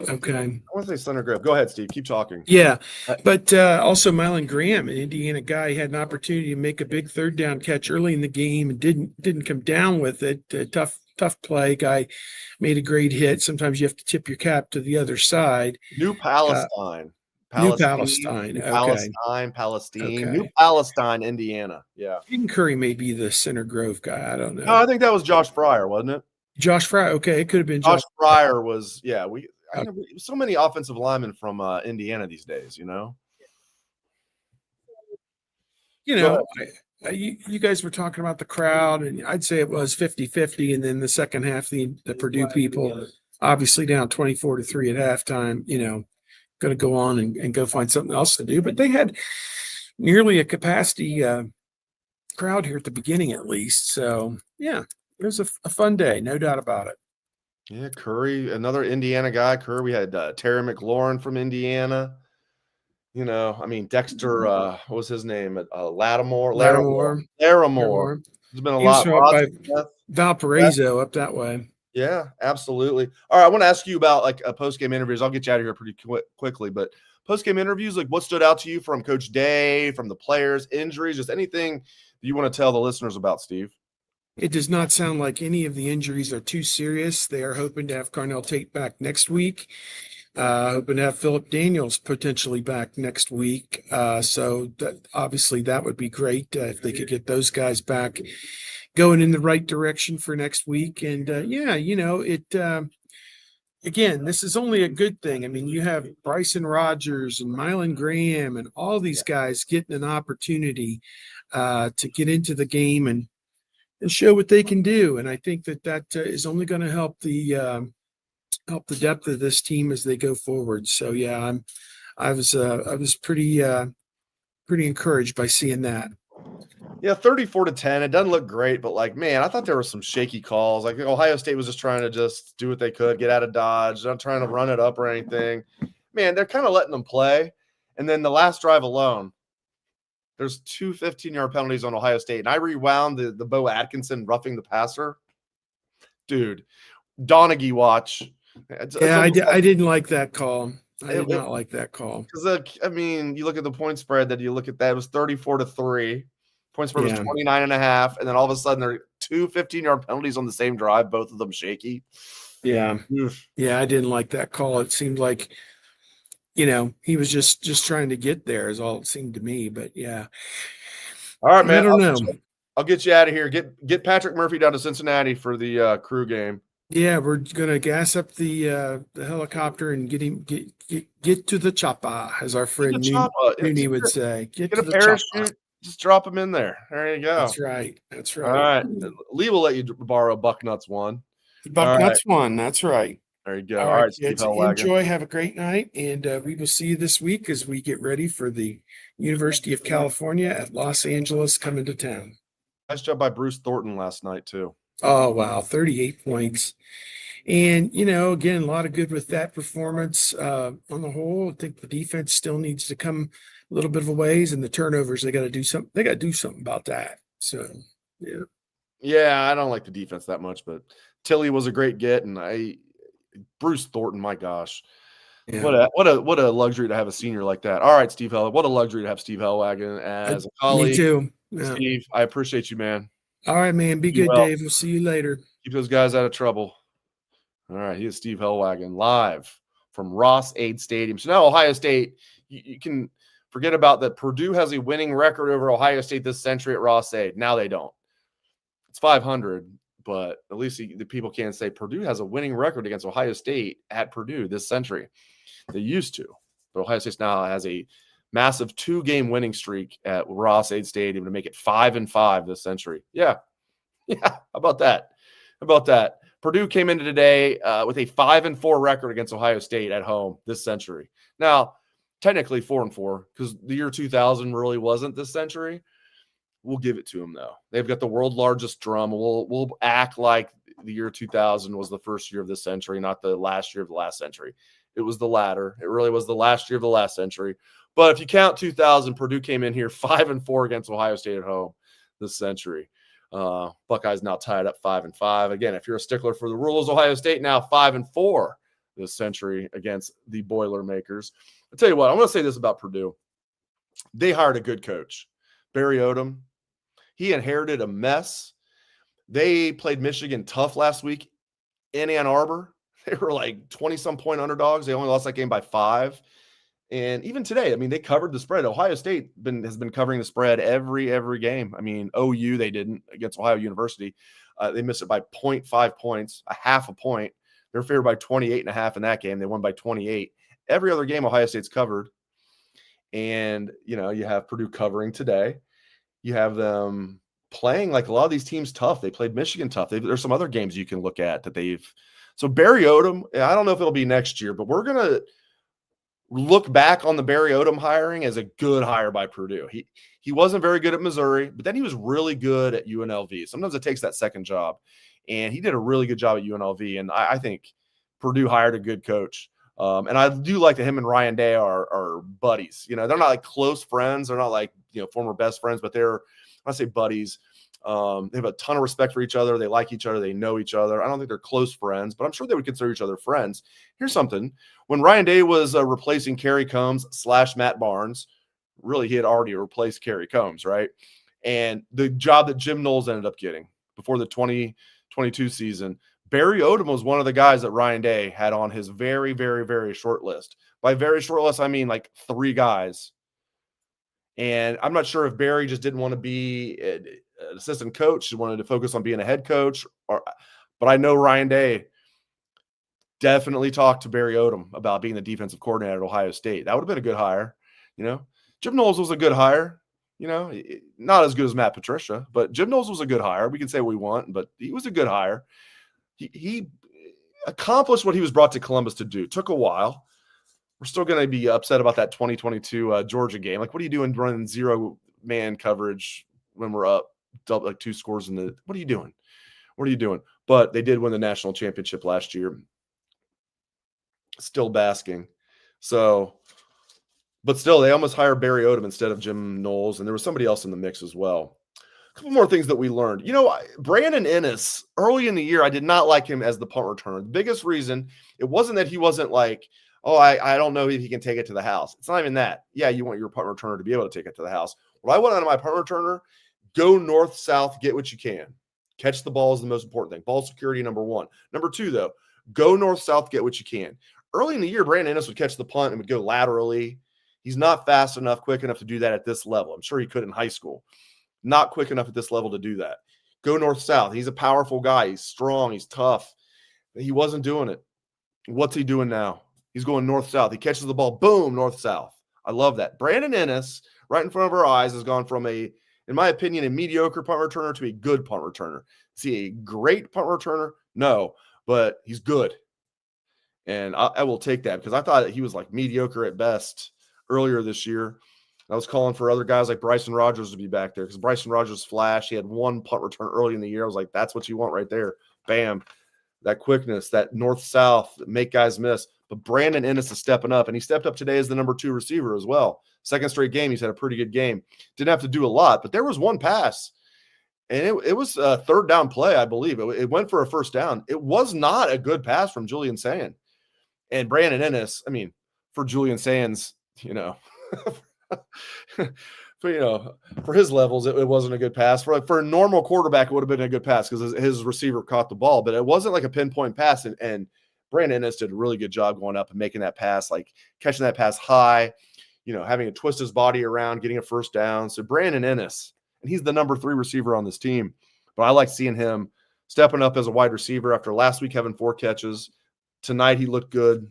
okay.
I want to say Center Grove. Go ahead, Steve. Keep talking.
Yeah, but also Milan Graham, an Indiana guy, had an opportunity to make a big third down catch early in the game and didn't come down with it. Tough play. Guy made a great hit. Sometimes you have to tip your cap to the other side.
New Palestine.
New Palestine.
New
Okay.
Palestine. New
Okay.
Palestine, Indiana. Yeah.
Hayden Curry may be the Center Grove guy. I don't know.
No, I think that was Josh Fryer, wasn't it?
Josh Fry. Okay, it could have been
Josh
Josh.
Fryer was, yeah. So many offensive linemen from Indiana these days, you know.
You know, you guys were talking about the crowd, and I'd say it was 50-50. And then the second half, the Purdue people, obviously down 24-3 at halftime, going to go on and go find something else to do. But they had nearly a capacity crowd here at the beginning, at least. So, yeah, it was a fun day, no doubt about it.
Yeah, Curry, another Indiana guy. Curry, we had Terry McLaurin from Indiana. Dexter, what was his name? Larimore. There's been a lot.
By Valparaiso up that way.
Yeah, absolutely. All right, I want to ask you about like post-game interviews. I'll get you out of here pretty quickly, but post-game interviews, like what stood out to you from Coach Day, from the players, injuries, just anything you want to tell the listeners about, Steve?
It does not sound like any of the injuries are too serious. They are hoping to have Carnell Tate back next week. Hoping to have Philip Daniels potentially back next week. So obviously that would be great if they could get those guys back going in the right direction for next week. And again, this is only a good thing. I mean, you have Bryson Rogers and Milan Graham and all these guys getting an opportunity to get into the game and show what they can do. And I think that is only going to help the depth of this team as they go forward. So yeah, I was pretty encouraged by seeing that.
Yeah, 34-10. It doesn't look great, but like, man, I thought there were some shaky calls. Like Ohio State was just trying to just do what they could, get out of Dodge, not trying to run it up or anything. Man, they're kind of letting them play. And then the last drive alone, there's 2 15-yard penalties on Ohio State. And I rewound the Bo Atkinson roughing the passer. Dude, Donaghy watch.
I didn't like that call. I did not like that call.
Because, you look at the point spread, you look at that, it was 34-3. Point spread was 29.5. And then all of a sudden, there are 2 15-yard penalties on the same drive, both of them shaky.
Yeah. Yeah, I didn't like that call. It seemed like, he was just trying to get there is all it seemed to me. But, yeah.
All right, man.
I don't know.
I'll get you out of here. Get Patrick Murphy down to Cincinnati for the crew game.
Yeah, we're gonna gas up the helicopter and get to the chopper, as our friend Nooney would say. Get to
a
the
parachute,
chopper.
just drop him in there. There you go.
That's right.
All right. Lee will let you borrow Bucknuts one.
Bucknuts one. That's right.
There you go.
All
right,
Steve Helwagen. Enjoy. Have a great night, and we will see you this week as we get ready for the University of California at Los Angeles coming to town.
Nice job by Bruce Thornton last night too.
Oh, wow. 38 points. And, again, a lot of good with that performance. On the whole, I think the defense still needs to come a little bit of a ways, and the turnovers, they got to do something. They got to do something about that. So, yeah.
Yeah, I don't like the defense that much, but Tilly was a great get. And Bruce Thornton, my gosh. Yeah. What a luxury to have a senior like that. All right, Steve Helwagen. What a luxury to have Steve Helwagen as a colleague.
Me too. Yeah.
Steve, I appreciate you, man.
All right, man. Be good, Dave. We'll see you later.
Keep those guys out of trouble. All right, he is Steve Helwagen live from Ross-Ade Stadium. So now Ohio State, you can forget about that. Purdue has a winning record over Ohio State this century at Ross-Ade. Now they don't. It's 500, but at least the people can't say Purdue has a winning record against Ohio State at Purdue this century. They used to, but Ohio State now has a massive 2-game winning streak at Ross-Ade Stadium to make it 5-5 this century. Yeah. How about that? Purdue came into today with a 5-4 record against Ohio State at home this century. Now, technically 4-4 because the year 2000 really wasn't this century. We'll give it to them though. They've got the world's largest drum. We'll act like the year 2000 was the first year of this century, not the last year of the last century. It was the latter. It really was the last year of the last century. But if you count 2000, Purdue came in here 5-4 against Ohio State at home this century. Buckeyes now tied up 5-5. Again, if you're a stickler for the rules, Ohio State now 5-4 this century against the Boilermakers. I'll tell you what, I'm going to say this about Purdue. They hired a good coach, Barry Odom. He inherited a mess. They played Michigan tough last week in Ann Arbor. They were like 20-some point underdogs. They only lost that game by 5. And even today, I mean, they covered the spread. Ohio State has been covering the spread every game. I mean, OU, they didn't against Ohio University. They missed it by 0.5 points, a half a point. They're favored by 28.5 in that game. They won by 28. Every other game, Ohio State's covered. And, you know, you have Purdue covering today. You have them playing like a lot of these teams tough. They played Michigan tough. There's some other games you can look at that they've – so Barry Odom, I don't know if it'll be next year, but we're going to look back on the Barry Odom hiring as a good hire by Purdue. He wasn't very good at Missouri, but then he was really good at UNLV. Sometimes it takes that second job. And he did a really good job at UNLV. And I think Purdue hired a good coach. And I do like that him and Ryan Day are buddies. You know, they're not like close friends. They're not like, you know, former best friends, but they're, I say buddies. They have a ton of respect for each other. They like each other. They know each other. I don't think they're close friends, but I'm sure they would consider each other friends. Here's something. When Ryan Day was replacing Kerry Combs / Matt Barnes, really he had already replaced Kerry Combs, right? And the job that Jim Knowles ended up getting before the 2022 season, Barry Odom was one of the guys that Ryan Day had on his very, very, very short list. By very short list, I mean like 3 guys. And I'm not sure if Barry just didn't want to be an assistant coach, he wanted to focus on being a head coach. But I know Ryan Day definitely talked to Barry Odom about being the defensive coordinator at Ohio State. That would have been a good hire. You know, Jim Knowles was a good hire. You know, not as good as Matt Patricia, but Jim Knowles was a good hire. We can say what we want, but he was a good hire. He accomplished what he was brought to Columbus to do. It took a while. We're still going to be upset about that 2022 Georgia game. Like, what are you doing running 0-man coverage when we're up like 2 scores in the – what are you doing? What are you doing? But they did win the national championship last year. Still basking. So – but still, they almost hired Barry Odom instead of Jim Knowles, and there was somebody else in the mix as well. A couple more things that we learned. You know, Brandon Ennis, early in the year, I did not like him as the punt returner. The biggest reason, it wasn't that he wasn't like – oh, I don't know if he can take it to the house. It's not even that. Yeah, you want your punt returner to be able to take it to the house. What I want out of my punt returner, go north, south, get what you can. Catch the ball is the most important thing. Ball security, number 1. Number 2, though, go north, south, get what you can. Early in the year, Brandon Ennis would catch the punt and would go laterally. He's not fast enough, quick enough to do that at this level. I'm sure he could in high school. Not quick enough at this level to do that. Go north, south. He's a powerful guy. He's strong. He's tough. He wasn't doing it. What's he doing now? He's going north-south. He catches the ball, boom, north-south. I love that. Brandon Ennis, right in front of our eyes, has gone from in my opinion, a mediocre punt returner to a good punt returner. Is he a great punt returner? No, but he's good. And I will take that because I thought that he was like mediocre at best earlier this year. I was calling for other guys like Bryson Rogers to be back there because Bryson Rogers flashed. He had 1 punt return early in the year. I was like, that's what you want right there. Bam. That quickness, that north-south, make guys miss. But Brandon Ennis is stepping up, and he stepped up today as the number 2 receiver as well. Second straight game, he's had a pretty good game. Didn't have to do a lot, but there was 1 pass, and it was a 3rd down play, I believe. It went for a 1st down. It was not a good pass from Julian Sand. And Brandon Ennis, I mean, for Julian Sands, you know, but, you know, for his levels, it wasn't a good pass. For a normal quarterback, it would have been a good pass because his receiver caught the ball, but it wasn't like a pinpoint pass, and Brandon Ennis did a really good job going up and making that pass, like catching that pass high, you know, having to twist his body around, getting a 1st down. So Brandon Ennis, and he's the number 3 receiver on this team. But I like seeing him stepping up as a wide receiver after last week having 4 catches. Tonight he looked good.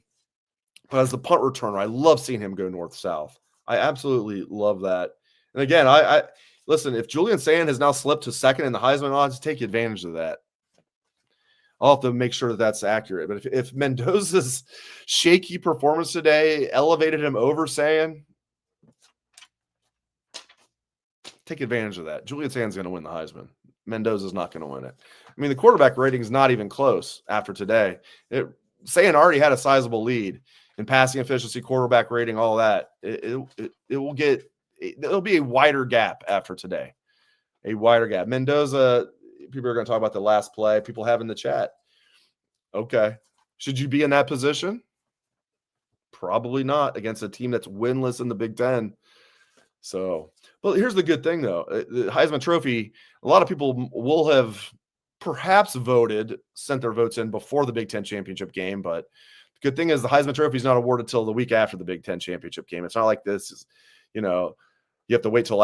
But as the punt returner, I love seeing him go north-south. I absolutely love that. And again, I listen, if Julian Sand has now slipped to 2nd in the Heisman odds, take advantage of that. I'll have to make sure that that's accurate. But if Mendoza's shaky performance today elevated him over Sand, take advantage of that. Julian Sand's going to win the Heisman. Mendoza's not going to win it. I mean, the quarterback rating is not even close after today. Sayan already had a sizable lead in passing efficiency, quarterback rating, all that. It'll be a wider gap after today. A wider gap. Mendoza, people are going to talk about the last play. People have in the chat. Okay. Should you be in that position? Probably not against a team that's winless in the Big Ten. So, but here's the good thing, though. The Heisman Trophy, a lot of people will have perhaps sent their votes in before the Big Ten championship game. But the good thing is the Heisman Trophy is not awarded till the week after the Big Ten championship game. It's not like this is, you have to wait till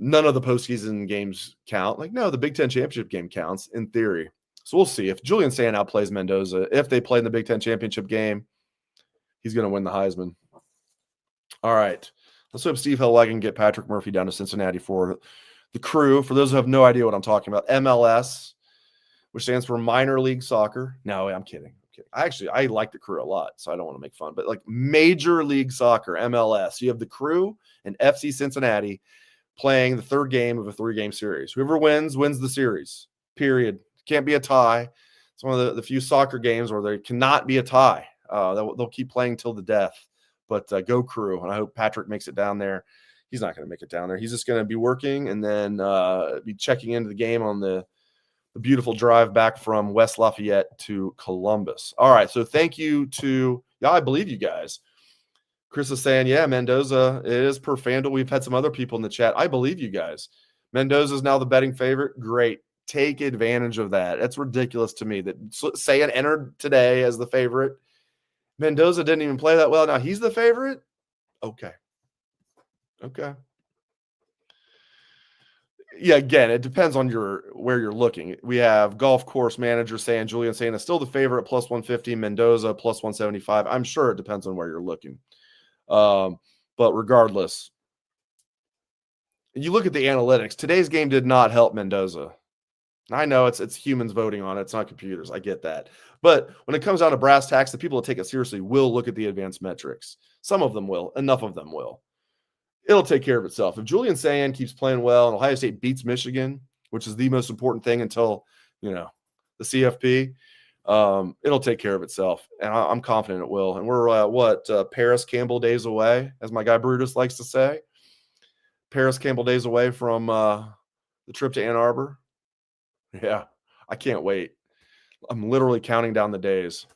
none of the postseason games count. Like, no, the Big Ten championship game counts in theory. So we'll see if Julian Sayin outplays Mendoza. If they play in the Big Ten championship game, he's going to win the Heisman. All right. Let's hope Steve Helwagen can get Patrick Murphy down to Cincinnati for the Crew. For those who have no idea what I'm talking about, MLS, which stands for Minor League Soccer. No, I'm kidding. I like the Crew a lot, so I don't want to make fun. But like Major League Soccer, MLS, you have the Crew and FC Cincinnati playing the third game of a 3-game series. Whoever wins the series, period. Can't be a tie. It's one of the few soccer games where there cannot be a tie. They'll keep playing till the death. But go Crew, and I hope Patrick makes it down there. He's not going to make it down there. He's just going to be working and then be checking into the game on the beautiful drive back from West Lafayette to Columbus. All right, so thank you to I believe you guys. Chris is saying, yeah, Mendoza is per FanDuel. We've had some other people in the chat. I believe you guys. Mendoza is now the betting favorite. Great. Take advantage of that. That's ridiculous to me that Sayin entered today as the favorite. Mendoza didn't even play that well. Now he's the favorite? Okay. Yeah, again, it depends on where you're looking. We have Golf Course Manager saying Julian Sayin is still the favorite, plus 150, Mendoza plus 175. I'm sure it depends on where you're looking. But regardless, you look at the analytics. Today's game did not help Mendoza. I know it's humans voting on it. It's not computers. I get that. But when it comes down to brass tacks, the people that take it seriously will look at the advanced metrics. Some of them will. Enough of them will. It'll take care of itself. If Julian Sayin keeps playing well and Ohio State beats Michigan, which is the most important thing until, the CFP, it'll take care of itself. And I'm confident it will. And we're, Paris Campbell days away, as my guy Brutus likes to say. Paris Campbell days away from the trip to Ann Arbor. Yeah, I can't wait. I'm literally counting down the days.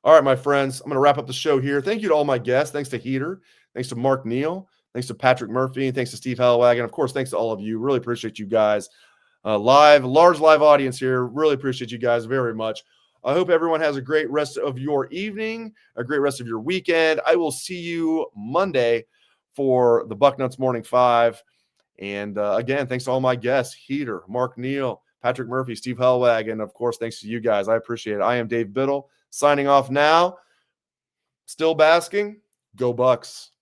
All right, my friends, I'm going to wrap up the show here. Thank you to all my guests. Thanks to Heater. Thanks to Mark Neal. Thanks to Patrick Murphy. And thanks to Steve Helwagen. Of course, thanks to all of you. Really appreciate you guys. Large live audience here. Really appreciate you guys very much. I hope everyone has a great rest of your evening, a great rest of your weekend. I will see you Monday for the Bucknuts Morning 5. And again, thanks to all my guests, Heater, Mark Neal, Patrick Murphy, Steve Helwagen. Of course, thanks to you guys. I appreciate it. I am Dave Biddle, signing off now. Still basking. Go Bucks.